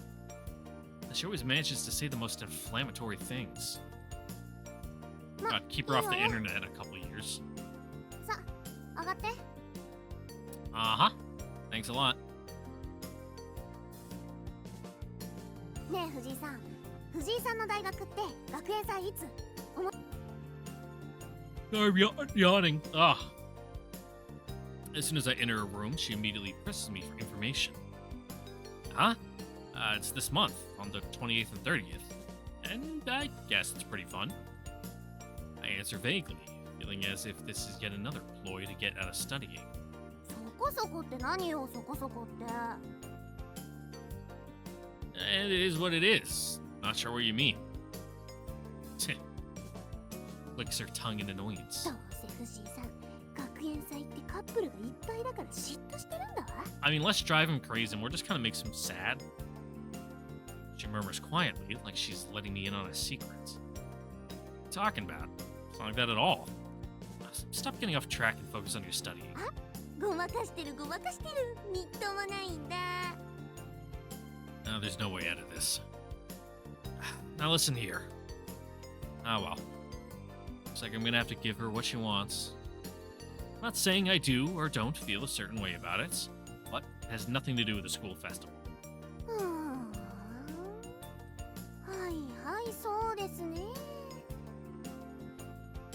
[SPEAKER 1] She always manages to say the most inflammatory things.
[SPEAKER 2] ま、
[SPEAKER 1] Keep her off the
[SPEAKER 2] いいわよ。
[SPEAKER 1] internet in a couple years.
[SPEAKER 2] さ、上がって。
[SPEAKER 1] Uh-huh. Thanks a lot.
[SPEAKER 2] ねえ藤井さん、藤井さんの大学って学園祭いつ？
[SPEAKER 1] I'm yawning. Ah. As soon as I enter her room, she immediately presses me for information. Huh? It's this month, on the 28th and 30th. And I guess it's pretty fun. I answer vaguely, feeling as if this is yet another ploy to get out of studying.
[SPEAKER 2] そこそこって何よ、そこそこって。
[SPEAKER 1] And it is what it is. Not sure what you mean. Licks her tongue in
[SPEAKER 2] ど
[SPEAKER 1] annoyance.
[SPEAKER 2] うせ藤井さん、学園祭ってカップルがいっぱいだから嫉妬してるんだわ。
[SPEAKER 1] I mean, let's drive him crazy and we'll just kind of make him sad. She murmurs quietly, like she's letting me in on a secret. What are you talking about? It's not like that at all. Stop getting off track and focus on your studying.
[SPEAKER 2] ごまかしてるごまかしてる。みっともないんだ。
[SPEAKER 1] No, there's no way out of this. Now listen here. Ah well. Looks like I'm gonna have to give her what she wants. Not saying I do or don't feel a certain way about it, but it has nothing to do with the school festival.
[SPEAKER 2] うーん。はいはいそうですね。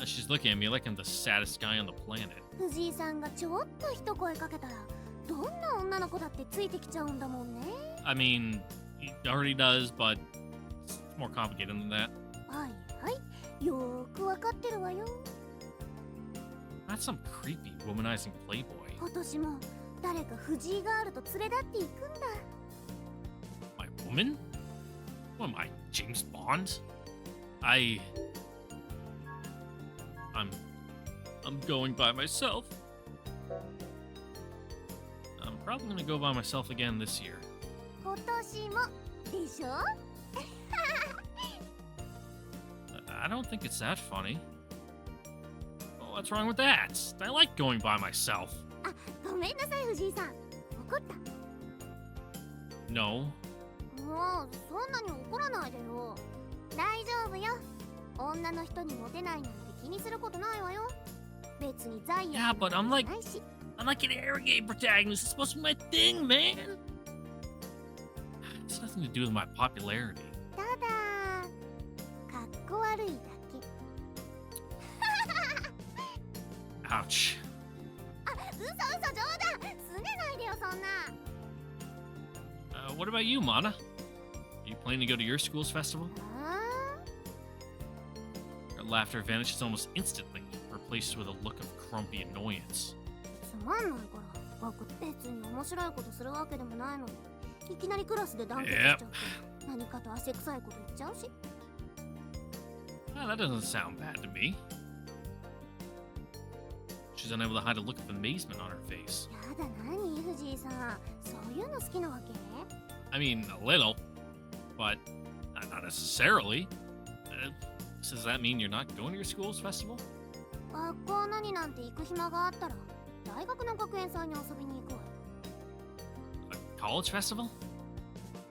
[SPEAKER 1] She's looking at me like I'm the saddest guy on the planet.
[SPEAKER 2] 藤井さんがちょっと一声かけたらどんな女の子だってついてきちゃうんだもんね。
[SPEAKER 1] I mean, he already does, but it's more complicated than that.
[SPEAKER 2] はいはいよーくわかってるわよ。
[SPEAKER 1] Not some creepy, womanizing playboy.
[SPEAKER 2] 今年も誰か藤井ガールと連れ立っていくんだ。
[SPEAKER 1] My woman? What am I, James Bond? I'm going by myself. I'm probably gonna go by myself again this year.
[SPEAKER 2] 今年もでしょ。
[SPEAKER 1] I don't think it's that funny. Well, what's wrong with that? I like going by myself.
[SPEAKER 2] あ、ごめんなさい藤井さん。怒った。
[SPEAKER 1] No.
[SPEAKER 2] もうそんなに怒らないでよ。大丈夫よ。女の人にモテないなんて気にすることないわよ。別に罪悪
[SPEAKER 1] Yeah, but I'm like
[SPEAKER 2] ないし。
[SPEAKER 1] I'm like an arrogant protagonist. It's supposed to be my thing, man. It's nothing to do with my popularity.
[SPEAKER 2] ただかっこ悪いだけ。
[SPEAKER 1] Ouch.
[SPEAKER 2] あ、嘘冗談。すねないでよそんな。
[SPEAKER 1] What about you, Mana? Are you planning to go to your school's festival?
[SPEAKER 2] あ
[SPEAKER 1] Her laughter vanishes almost instantly, replaced with a look of grumpy annoyance.
[SPEAKER 2] つまんないから僕別に面白いことするわけでもないのにいきなりクラスで団結しちゃって何かと汗臭いこと言っちゃうし。
[SPEAKER 1] Well, that doesn't sound bad to me. She's unable to hide a look of amazement on her face.
[SPEAKER 2] やだ何藤井さんそういうの好きなわけ。
[SPEAKER 1] I mean, a little, but not necessarily. Does that mean you're not going to your school's festival?
[SPEAKER 2] 学校何なんて行く暇があったら大学の学園祭に遊びに行くわよ。
[SPEAKER 1] A college festival?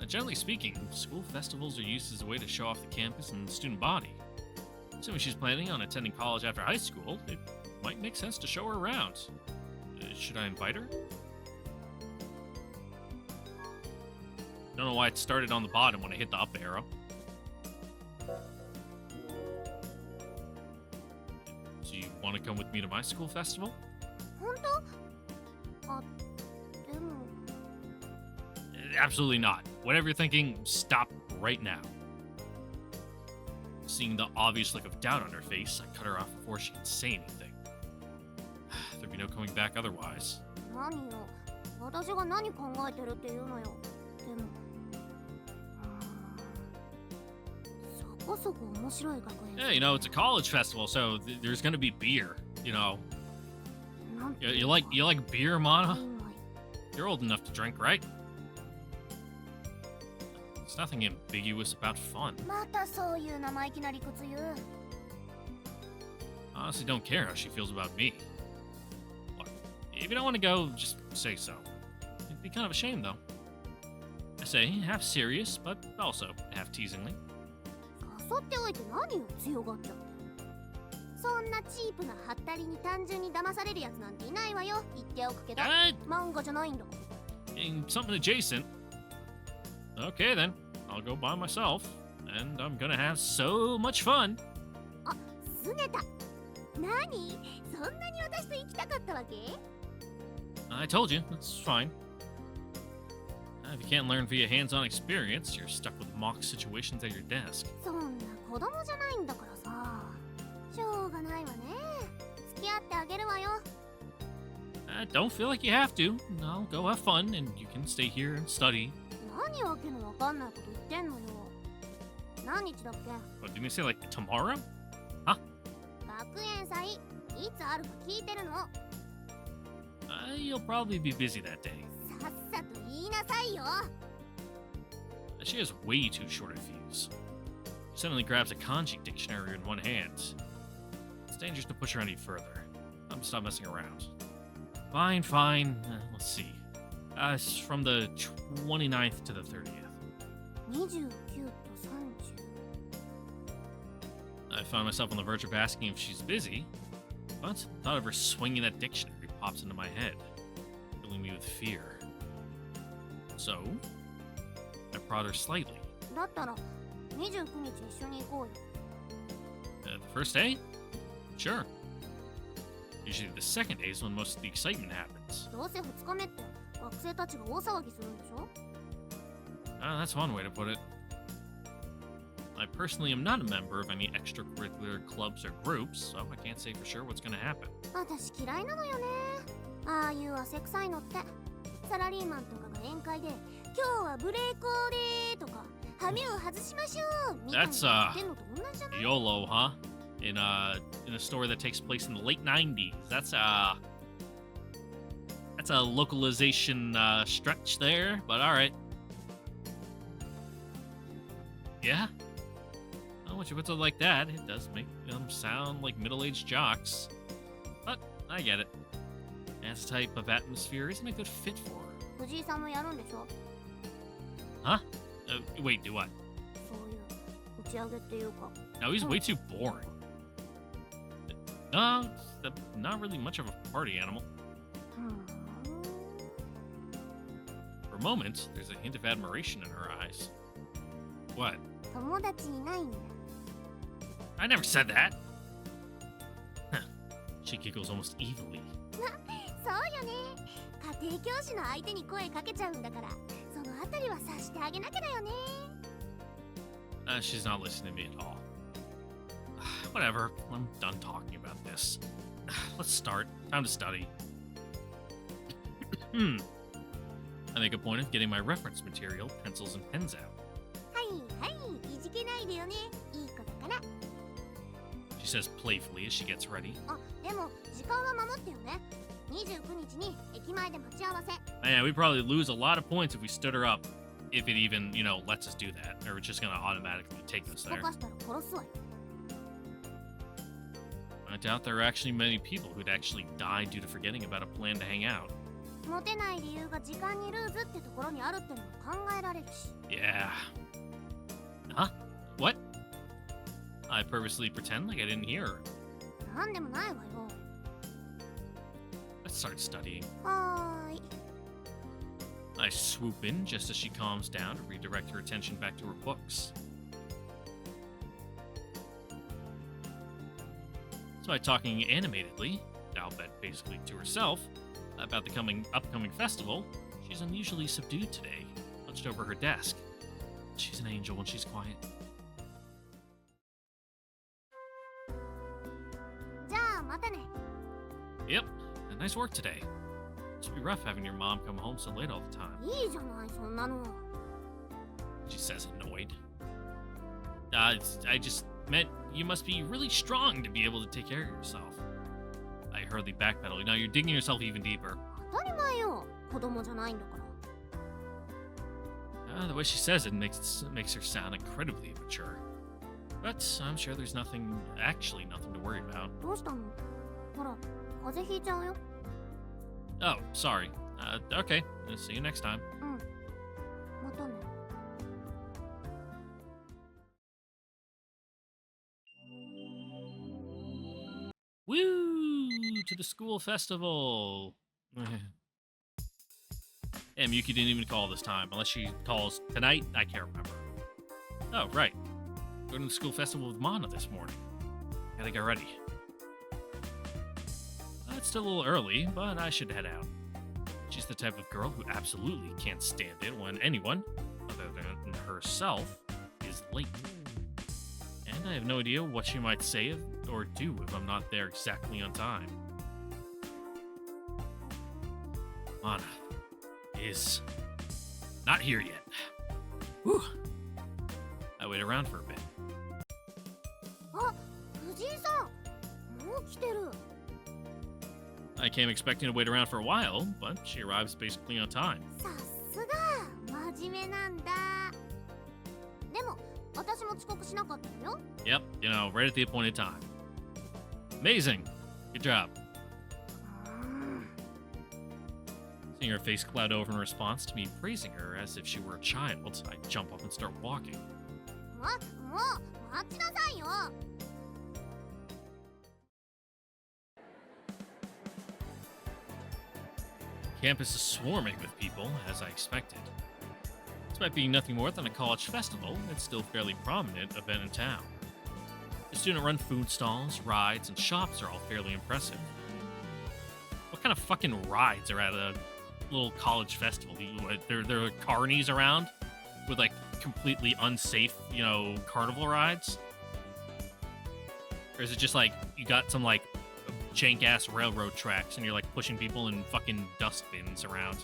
[SPEAKER 1] Generally speaking, school festivals are used as a way to show off the campus and the student body. Assuming she's planning on attending college after high school, it might make sense to show her around. Should I invite her? Don't know why it started on the bottom when I hit the up arrow. Do you want to come with me to my school festival?
[SPEAKER 2] 本当？あ、でも
[SPEAKER 1] Absolutely not. Whatever you're thinking, stop right now. Seeing the obvious look of doubt on her face, I cut her off before she could say anything. There'd be no coming back otherwise.
[SPEAKER 2] 何よ私が何考えてるっていうのよ。でもそこそこ面白い学園。
[SPEAKER 1] Yeah, you know, it's a college festival, so there's gonna be beer. You know,
[SPEAKER 2] なんて
[SPEAKER 1] you like beer, Mana?
[SPEAKER 2] いいのよ
[SPEAKER 1] You're old enough to drink, right? There's nothing ambiguous about fun.
[SPEAKER 2] またそういう生意気な理屈言う。
[SPEAKER 1] I honestly don't care how she feels about me. Look, if you don't want to go, just say so. It'd be kind of a shame, though. I say, half serious, but also half teasingly.
[SPEAKER 2] 誘っておいて何よ強がっちゃって。そんなチープなハッタリに単純に騙されるやつなんていないわよ言っておくけど。 漫画じゃないんだから。
[SPEAKER 1] Getting something adjacent. Okay, then. I'll go by myself, and I'm gonna have so much fun.
[SPEAKER 2] あ、すねた。何？そんなに私と行きたかったわけ？
[SPEAKER 1] I told you, it's fine. If you can't learn via hands-on experience, you're stuck with mock situations at your desk.
[SPEAKER 2] そんな子供じゃないんだからさ。しょうがないわね。
[SPEAKER 1] Don't feel like you have to. No, go have fun, and you can stay here and study.
[SPEAKER 2] 何わけのわかんないこと言ってんのよ。何日だっけ？
[SPEAKER 1] Oh, didn't you say like tomorrow?
[SPEAKER 2] 学園祭いつあるか聞いてるの。
[SPEAKER 1] You'll probably be busy that day.
[SPEAKER 2] さっさと言いなさいよ。
[SPEAKER 1] She has way too short of fuse. She suddenly grabs a kanji dictionary in one hand. It's dangerous to push her any further. I'm gonna stop messing around. Fine, fine. Let's see. It's from the 29th to the 30th.
[SPEAKER 2] 29と30。
[SPEAKER 1] I found myself on the verge of asking if she's busy, but the thought of her swinging that dictionary pops into my head, filling me with fear. So, I prod her slightly.
[SPEAKER 2] だったら29日一緒に行こうよ。
[SPEAKER 1] The first day? Sure. Usually the second day is when most of the excitement happens.
[SPEAKER 2] どうせ2日目って学生たちが大騒ぎするんでしょ？
[SPEAKER 1] That's one way to put it. I personally am not a member of any extracurricular clubs or groups, so I can't say for sure what's going to happen.
[SPEAKER 2] 私嫌いなのよね。ああいう汗臭いのって。サラリーマンとかが宴会で今日はブレーコーでとか羽目を外しましょうみたいな言ってんのと同じじゃない？
[SPEAKER 1] YOLO, huh? In a story that takes place in the late 90s. That's a localization stretch there, but all right. Yeah. Well, once you put it like that, it does make them sound like middle-aged jocks. But I get it. That type of atmosphere isn't a good fit for her.
[SPEAKER 2] 藤井さんもやるんでしょ？
[SPEAKER 1] Huh? Wait, do what?
[SPEAKER 2] そういう打ち上げっていうか。
[SPEAKER 1] No, he's way too boring. No, not really much of a party animal. For a moment, there's a hint of admiration in her eyes. What?
[SPEAKER 2] 友達いないんだ。
[SPEAKER 1] I never said that. Huh. She giggles almost evilly.
[SPEAKER 2] そうよね。家庭教師の相手に声かけちゃうんだから、そのあたりは察してあげなきゃだよね。
[SPEAKER 1] She's not listening to me at all. Whatever, I'm done talking about this. Let's start. Time to study. I make a point of getting my reference material, pencils, and pens out.
[SPEAKER 2] はいはい、いじけないでよね。いい子だから。
[SPEAKER 1] She says playfully as she gets ready.
[SPEAKER 2] あ、でも時間は守ってよね。29日に駅前で待ち合わせ。
[SPEAKER 1] Man, we'd probably lose a lot of points if we stood her up. If it even, lets us do that. Or it's just gonna automatically take us
[SPEAKER 2] 動
[SPEAKER 1] there.
[SPEAKER 2] かしたら殺すわよ。
[SPEAKER 1] I doubt there are actually many people who'd actually die due to forgetting about a plan to hang out.
[SPEAKER 2] モテない理由が時間にルーズってところにあるってのも考えられるし。
[SPEAKER 1] Yeah. Huh? What? I purposely pretend like I didn't hear her.
[SPEAKER 2] なんでもないわよ。
[SPEAKER 1] Let's start studying.
[SPEAKER 2] はーい。
[SPEAKER 1] I swoop in just as she calms down to redirect her attention back to her books. So by talking animatedly, I'll bet basically to herself, about the upcoming festival, she's unusually subdued today, hunched over her desk. She's an angel when she's quiet.
[SPEAKER 2] じゃあまたね。
[SPEAKER 1] Yep, nice work today. Must be rough having your mom come home so late all the time,
[SPEAKER 2] いいじゃないそんなの。
[SPEAKER 1] she says, annoyed. I just meant you must be really strong to be able to take care of yourself. I hurriedly backpedal. Now you're digging yourself even deeper.
[SPEAKER 2] 当たり前よ。子供じゃないんだから。
[SPEAKER 1] The way she says it makes her sound incredibly immature. But I'm sure there's nothing to worry about.
[SPEAKER 2] どうしたの？ほら、風邪ひいちゃうよ。
[SPEAKER 1] Oh, sorry. Okay. See you next time.
[SPEAKER 2] うん。またね。
[SPEAKER 1] Woo! To the school festival. And Yuki didn't even call this time. Unless she calls tonight, I can't remember. Oh, right. Going to the school festival with Mana this morning. Gotta get ready. It's still a little early, but I should head out. She's the type of girl who absolutely can't stand it when anyone, other than herself, is late. And I have no idea what she might say or do if I'm not there exactly on time. Mana is not here yet. Whew. I wait around for a bit.
[SPEAKER 2] あ、藤井さん、もう来てる。
[SPEAKER 1] I came expecting to wait around for a while, but she arrives basically on time.
[SPEAKER 2] さすが真面目なんだ。でも私も遅刻しなかったのよ。
[SPEAKER 1] Yep, you know, right at the appointed time. Amazing. Good job. Seeing her face cloud over in response to me praising her as if she were a child, I jump up and start walking.
[SPEAKER 2] もう待ちなさいよ。
[SPEAKER 1] Campus is swarming with people, as I expected. Despite being nothing more than a college festival, it's still a fairly prominent event in town. The student-run food stalls, rides, and shops are all fairly impressive. What kind of fucking rides are at a little college festival? There are carnies around with like completely unsafe, you know, carnival rides? Or is it just like you got some like jank ass railroad tracks and you're like pushing people in fucking dust bins around?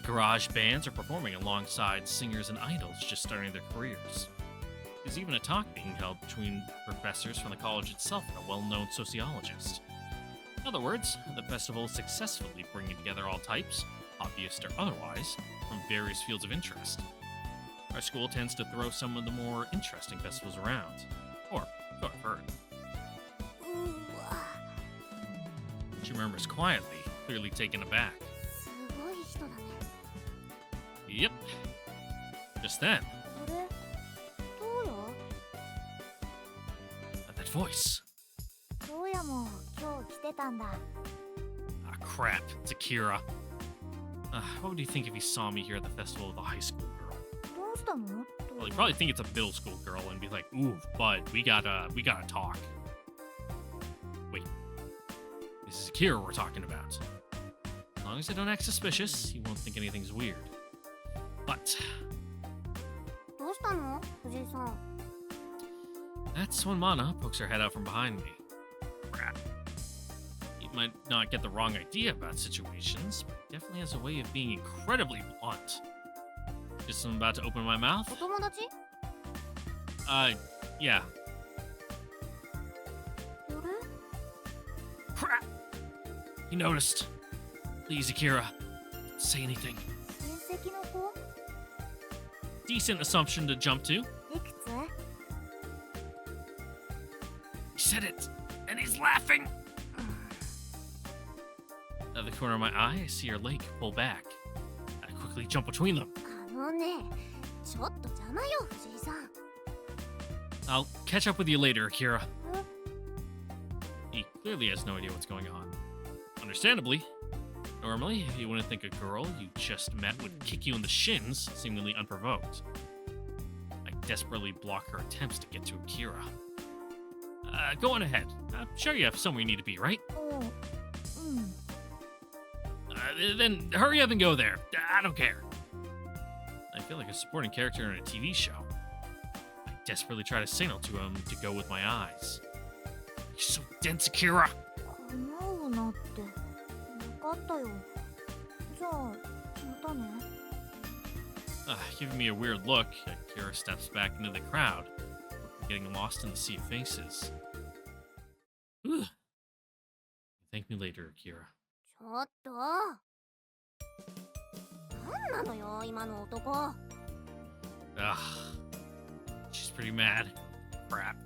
[SPEAKER 1] Garage bands are performing alongside singers and idols just starting their careers. There's even a talk being held between professors from the college itself and a well-known sociologist. In other words, the festival is successfully bringing together all types, hobbyist or otherwise, from various fields of interest. Our school tends to throw some of the more interesting festivals around. Or, so I've heard.
[SPEAKER 2] うわ、
[SPEAKER 1] She murmurs quietly, clearly taken aback.
[SPEAKER 2] すごい人だね。
[SPEAKER 1] Yep. Just then,
[SPEAKER 2] あれ、どうよ。
[SPEAKER 1] that voice.
[SPEAKER 2] どうやも今日来てたんだ。
[SPEAKER 1] Ah, crap. It's Akira. What would you think if he saw me here at the festival with a high school girl?
[SPEAKER 2] どうしたの？
[SPEAKER 1] Well, he'd probably think it's a middle school girl and be like, ooh, bud, we gotta talk. Wait. This is Akira we're talking about. As long as I don't act suspicious, he won't think anything's weird. But
[SPEAKER 2] どうしたの？藤井さん。
[SPEAKER 1] that's when Mana pokes her head out from behind me. Crap. He might not get the wrong idea about situations, but he definitely has a way of being incredibly blunt. Just I'm about to open my mouth.
[SPEAKER 2] お友達？
[SPEAKER 1] Yeah.
[SPEAKER 2] あれ？
[SPEAKER 1] Crap! He noticed. Please, Akira, don't say anything.
[SPEAKER 2] 親戚の子？
[SPEAKER 1] Decent assumption to jump to.
[SPEAKER 2] いくつ？
[SPEAKER 1] He said it, and he's laughing. Out of the corner of my eye, I see her leg pull back. I quickly jump between them.
[SPEAKER 2] あのね、ちょっと邪魔よ、藤井さん。
[SPEAKER 1] I'll catch up with you later, Akira.
[SPEAKER 2] え？
[SPEAKER 1] He clearly has no idea what's going on. Understandably. Normally, you wouldn't think a girl you just met would kick you in the shins, seemingly unprovoked. I desperately block her attempts to get to Akira. Go on ahead. I'm sure you have somewhere you need to be, right?
[SPEAKER 2] おう、うん。
[SPEAKER 1] Then hurry up and go there. I don't care. I feel like a supporting character in a TV show. I desperately try to signal to him to go with my eyes. You're so dense, Akira.
[SPEAKER 2] 構うなって。分かったよ。じゃあ、またね。
[SPEAKER 1] Giving me a weird look, Akira steps back into the crowd, getting lost in the sea of faces. Ugh. Thank me later, Akira.
[SPEAKER 2] ちょっと。なんなのよ、今の男。
[SPEAKER 1] Ugh. She's pretty mad. Crap.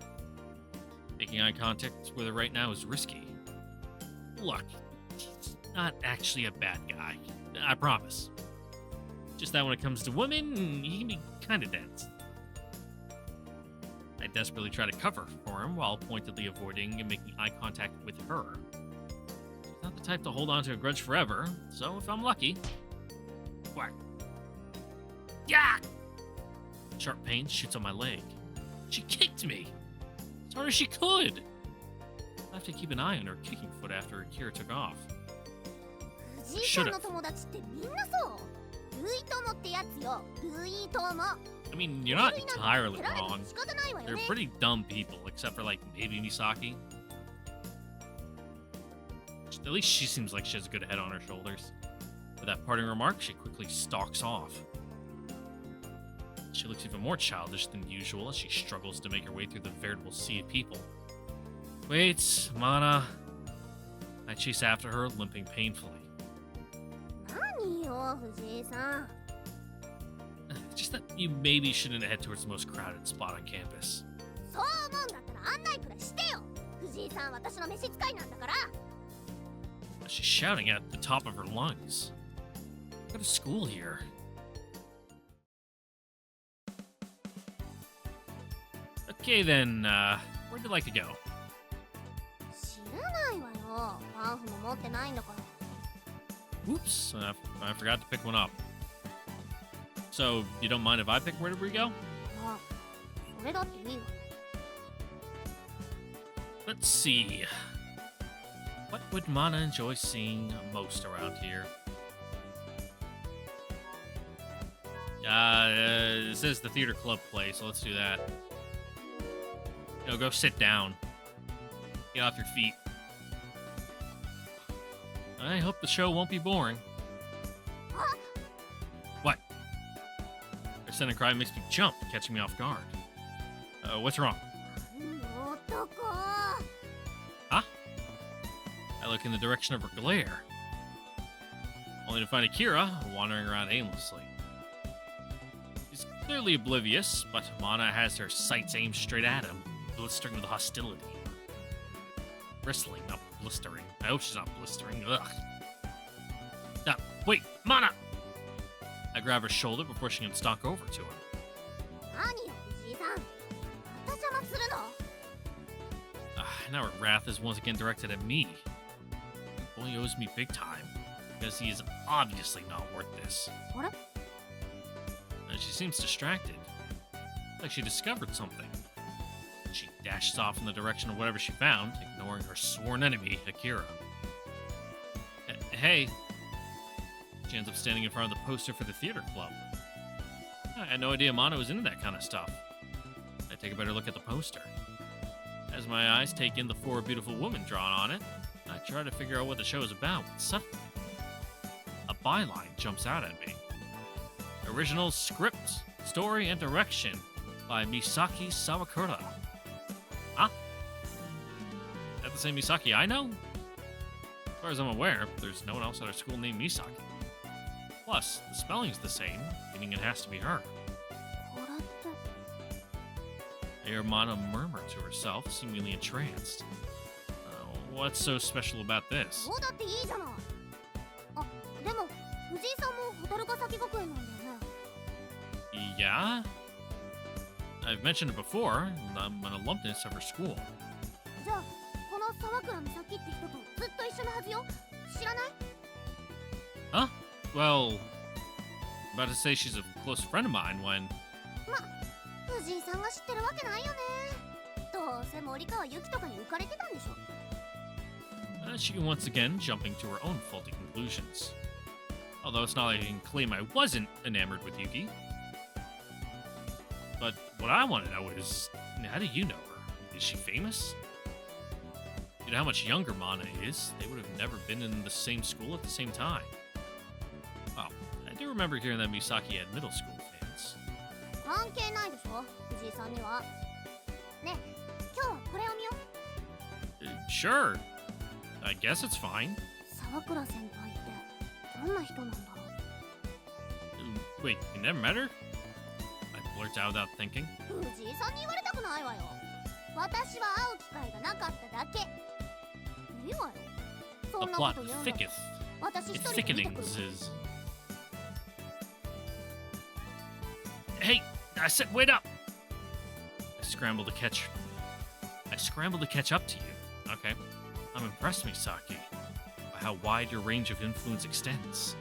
[SPEAKER 1] Making eye contact with her right now is risky. Look, he's not actually a bad guy. I promise. Just that when it comes to women, he can be kinda dense. I desperately try to cover for him while pointedly avoiding and making eye contact with her. She's not the type to hold on to a grudge forever, so if I'm lucky... Whack. Yeah! Sharp pain shoots on my leg. She kicked me! As hard as she could! I have to keep an eye on her kicking foot after Akira took off.
[SPEAKER 2] 藤井さんの友達ってみんなそう。ルイ友ってやつよ。ルイ友。
[SPEAKER 1] I mean, you're not entirely
[SPEAKER 2] 蹴られて
[SPEAKER 1] wrong.
[SPEAKER 2] も仕方ないわよ
[SPEAKER 1] They're
[SPEAKER 2] ね。
[SPEAKER 1] pretty dumb people, except for, like, maybe Misaki. At least she seems like she has a good head on her shoulders. With that parting remark, she quickly stalks off. She looks even more childish than usual as she struggles to make her way through the veritable sea of people. Wait, Mana. I chase after her, limping painfully.
[SPEAKER 2] 何よ、藤井さん。
[SPEAKER 1] Just that you maybe shouldn't head towards the most crowded spot on campus.
[SPEAKER 2] そう思うんだったら案内くらいしてよ。藤井さん、私の召使いなんだから。
[SPEAKER 1] She's shouting at the top of her lungs. Go to school here. Okay then, where'd you like to go?
[SPEAKER 2] 知らないわよ。パンフも持ってないんだから。
[SPEAKER 1] Whoops, I forgot to pick one up. So, you don't mind if I pick where we go?
[SPEAKER 2] あ、それだっていいわ。
[SPEAKER 1] Let's see. What would Mana enjoy seeing most around here? It says the theater club play, so let's do that. Go sit down. Get off your feet. I hope the show won't be boring. What? Her sudden cry makes me jump, catching me off guard. What's wrong?
[SPEAKER 2] 男。
[SPEAKER 1] Huh? I look in the direction of her glare, only to find Akira wandering around aimlessly. He's clearly oblivious, but Mana has her sights aimed straight at him, blistering with hostility. Bristling, not blistering. I hope she's not blistering. Ugh. Wait, Mana! I grab her shoulder before she can stalk over to her.
[SPEAKER 2] 何よ、藤井さん。また邪魔するの。
[SPEAKER 1] Now her wrath is once again directed at me. Boy owes me big time, because he is obviously not worth this.
[SPEAKER 2] あれ？
[SPEAKER 1] She seems distracted, like she discovered something. She dashes off in the direction of whatever she found, ignoring her sworn enemy, Akira. Hey. She ends up standing in front of the poster for the theater club. I had no idea Mana was into that kind of stuff. I take a better look at the poster. As my eyes take in the 4 beautiful women drawn on it, I try to figure out what the show is about. Suddenly, a byline jumps out at me. Original script, story, and direction by Misaki Sawakura. Huh? Is that the same Misaki I know? As far as I'm aware, there's no one else at our school named Misaki. Plus, the spelling's the same, meaning it has to be her.
[SPEAKER 2] これって。
[SPEAKER 1] I hear Mana murmur to herself, seemingly entranced. What's so special about this?
[SPEAKER 2] そうだっていいじゃない。あ、でも藤井さんも蛍ヶ崎学園なんだよね。
[SPEAKER 1] Yeah? I've mentioned it before. I'm an alumnus of her school.
[SPEAKER 2] じゃあこの沢倉美咲って人とずっと一緒のはずよ。知らない？
[SPEAKER 1] Huh? Well, I'm about to say she's a close friend of mine when...
[SPEAKER 2] ま、藤井さんが知ってるわけないよね。どうせ森川由紀とかに浮かれてたんでしょ。
[SPEAKER 1] She can once again jumping to her own faulty conclusions. Although it's not like I can claim I wasn't enamored with Yuki. But what I want to know is, how do you know her? Is she famous? You know how much younger Mana is? They would have never been in the same school at the same time. Wow, I do remember hearing that Misaki had middle school fans.
[SPEAKER 2] 関係ないでしょ、藤井さんには。ねえ、今日はこれを見よう。
[SPEAKER 1] Sure. I guess it's fine.
[SPEAKER 2] 沢倉先輩ってどんな人なんだろう。
[SPEAKER 1] Wait, you never met her? I blurt out without thinking.
[SPEAKER 2] 藤井さんに言われたくないわよ。私は会う機会がなかっただけ。いいわよ。そ
[SPEAKER 1] The
[SPEAKER 2] んなこ
[SPEAKER 1] plot
[SPEAKER 2] と言うんだ。
[SPEAKER 1] thicketh.
[SPEAKER 2] 私一
[SPEAKER 1] It
[SPEAKER 2] 人で見てくる。
[SPEAKER 1] thickenings is... Hey! I said wait up! I scramble to catch up to you. Okay. I'm impressed, Misaki, by how wide your range of influence extends.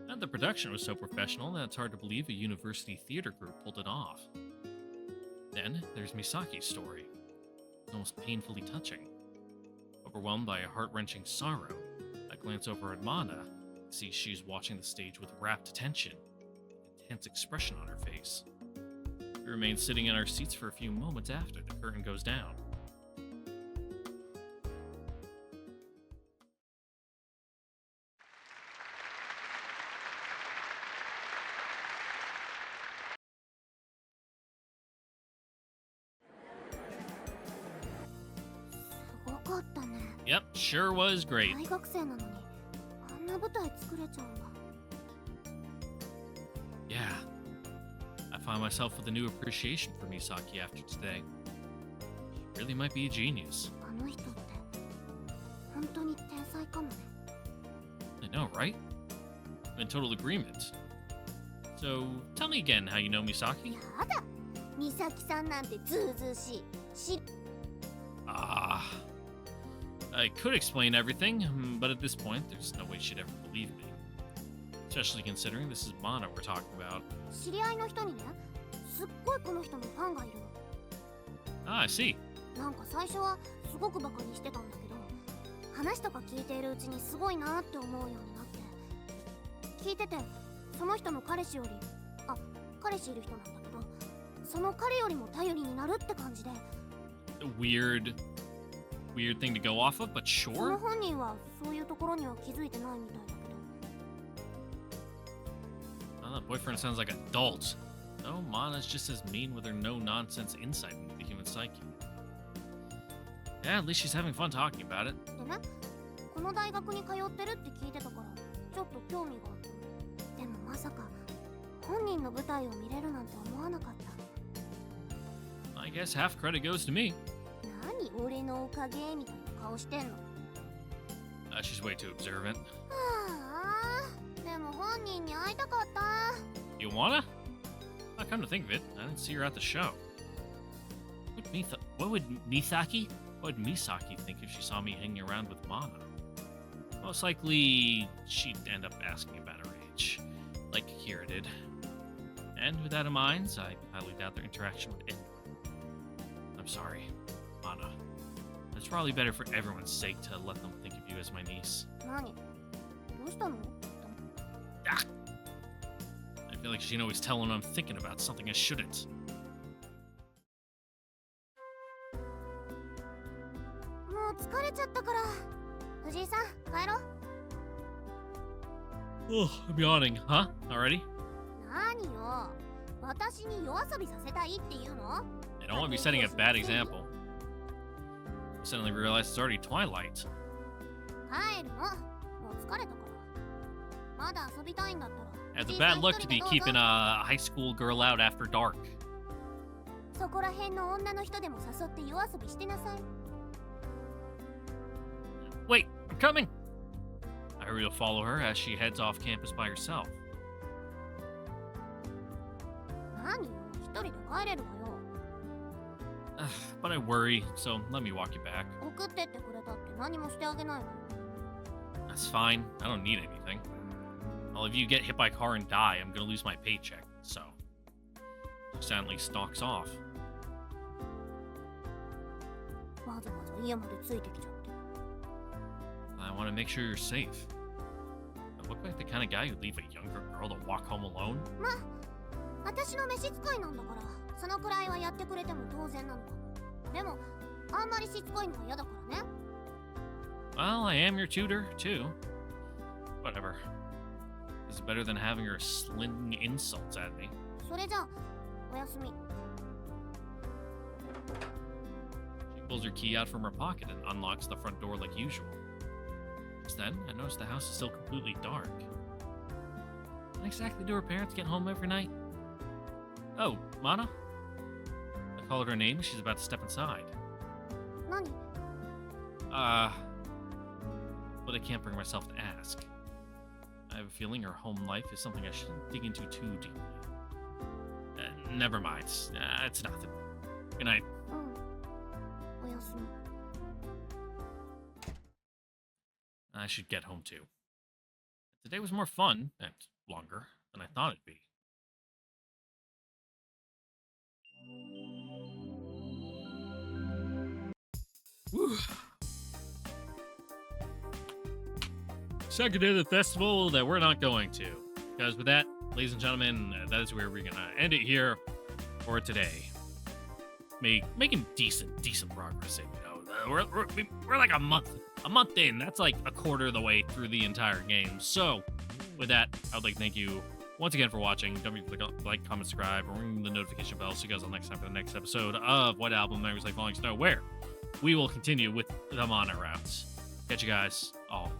[SPEAKER 1] And the production was so professional that it's hard to believe a university theater group pulled it off. Then there's Misaki's story. It's almost painfully touching. Overwhelmed by a heart-wrenching sorrow, I glance over at Mana, see she's watching the stage with rapt attention, tense expression on her face. We remain sitting in our seats for a few moments after the curtain goes down. Yep, sure was great.
[SPEAKER 2] 大学生なのにあんな舞台作れちゃうんだ。
[SPEAKER 1] Yeah. I find myself with a new appreciation for Misaki after today. She really might be a genius.
[SPEAKER 2] あの人って本当に天才かもね。
[SPEAKER 1] I know, right? I'm in total agreement. So, tell me again how you know Misaki?
[SPEAKER 2] やだ、美咲さんなんてずうずうしい。
[SPEAKER 1] I could explain everything, but at this point, there's no way she'd ever believe me. Especially considering this is Mana we're talking about.
[SPEAKER 2] 知り合いの人にね、すっごいこの人のファンがいるの。
[SPEAKER 1] Ah, I see.
[SPEAKER 2] なんか最初はすごくバカにしてたんだけど、話とか聞いているうちにすごいなって思うようになって、聞いててその人の彼氏より、彼氏いる人なんだけど、その彼よりも頼りになるって感じで。
[SPEAKER 1] Weird thing to go off of, but
[SPEAKER 2] そ
[SPEAKER 1] sure.
[SPEAKER 2] の本人はそういうところには気づいてないみたいだけど。
[SPEAKER 1] The boyfriend sounds like an adult. No, Mana's just as mean with her no-nonsense insight into the human psyche. Yeah, at least she's having fun talking about it.
[SPEAKER 2] でね、この大学に通ってるって聞いてたからちょっと興味があった。でもまさか本人の舞台を見れるなんて思わなかった。
[SPEAKER 1] I guess half credit goes to me.
[SPEAKER 2] 何俺のおかげみたいな顔してんの。
[SPEAKER 1] She's way too observant.
[SPEAKER 2] はあ、でも本人に会いたかった。
[SPEAKER 1] You wanna? Come to think of it, I didn't see her at the show. What would Misaki think if she saw me hanging around with Mana? Most likely, she'd end up asking about her age, like Kira did. And with that in mind, I highly doubt their interaction would end. I'm sorry, Mana. It's probably better for everyone's sake to let them think of you as my niece.
[SPEAKER 2] 何？どうしたの？
[SPEAKER 1] I feel like she can always tell when I'm thinking about something I shouldn't.
[SPEAKER 2] もう疲れちゃったから。藤井さん、帰ろう。
[SPEAKER 1] Oh, I'm yawning, huh? Already?
[SPEAKER 2] 何よ。私に夜遊びさせたいっていうの？
[SPEAKER 1] I don't want to be setting a bad example. I suddenly realized it's already twilight.
[SPEAKER 2] 帰るの。もう疲れたから。まだ遊びたいんだったら。
[SPEAKER 1] I have the bad luck to be keeping a high school girl out after dark.
[SPEAKER 2] そこら辺の女の人でも誘って夜遊びしてなさい。
[SPEAKER 1] Wait, I'm coming! I hurry to follow her as she heads off campus by herself.
[SPEAKER 2] 何よ、一人で帰れるわよ。
[SPEAKER 1] But I worry, so let me walk you back.
[SPEAKER 2] 送ってってくれたって何もしてあげないの。
[SPEAKER 1] That's fine, I don't need anything. Well, if you get hit by a car and die, I'm gonna lose my paycheck, so... She silently stalks off.
[SPEAKER 2] わざわざ家までついてきちゃって。
[SPEAKER 1] I want to make sure you're safe. I look like the kind of guy who'd leave a younger girl to walk home alone?
[SPEAKER 2] ま、私の召使いなんだから、そのくらいはやってくれても当然なのかも。でも、あんまりしつこいのは嫌だからね。
[SPEAKER 1] Well, I am your tutor, too. Whatever. This is better than having her slinging insults at me.
[SPEAKER 2] それじゃあ、おやすみ。
[SPEAKER 1] She pulls her key out from her pocket and unlocks the front door like usual. Just then, I notice the house is still completely dark. When exactly do her parents get home every night? Oh, Mana? I call her name as she's about to step inside.
[SPEAKER 2] 何？
[SPEAKER 1] But I can't bring myself to ask. I have a feeling her home life is something I shouldn't dig into too deeply. Never mind. It's nothing. Good night.
[SPEAKER 2] うん。おやすみ。
[SPEAKER 1] I should get home too. Today was more fun, and longer, than I thought it'd be. Whew. Second day of the festival that we're not going to, because with that, ladies and gentlemen, that is where we're gonna end it here for today. Making decent progress. We're like a month in. That's like a quarter of the way through the entire game. So, with that, I would like to thank you once again for watching. Don't forget to like, comment, subscribe, and ring the notification bell so you guys will next time for the next episode of White Album Memories Like Falling Snow, where we will continue with the Mana routes. Catch you guys all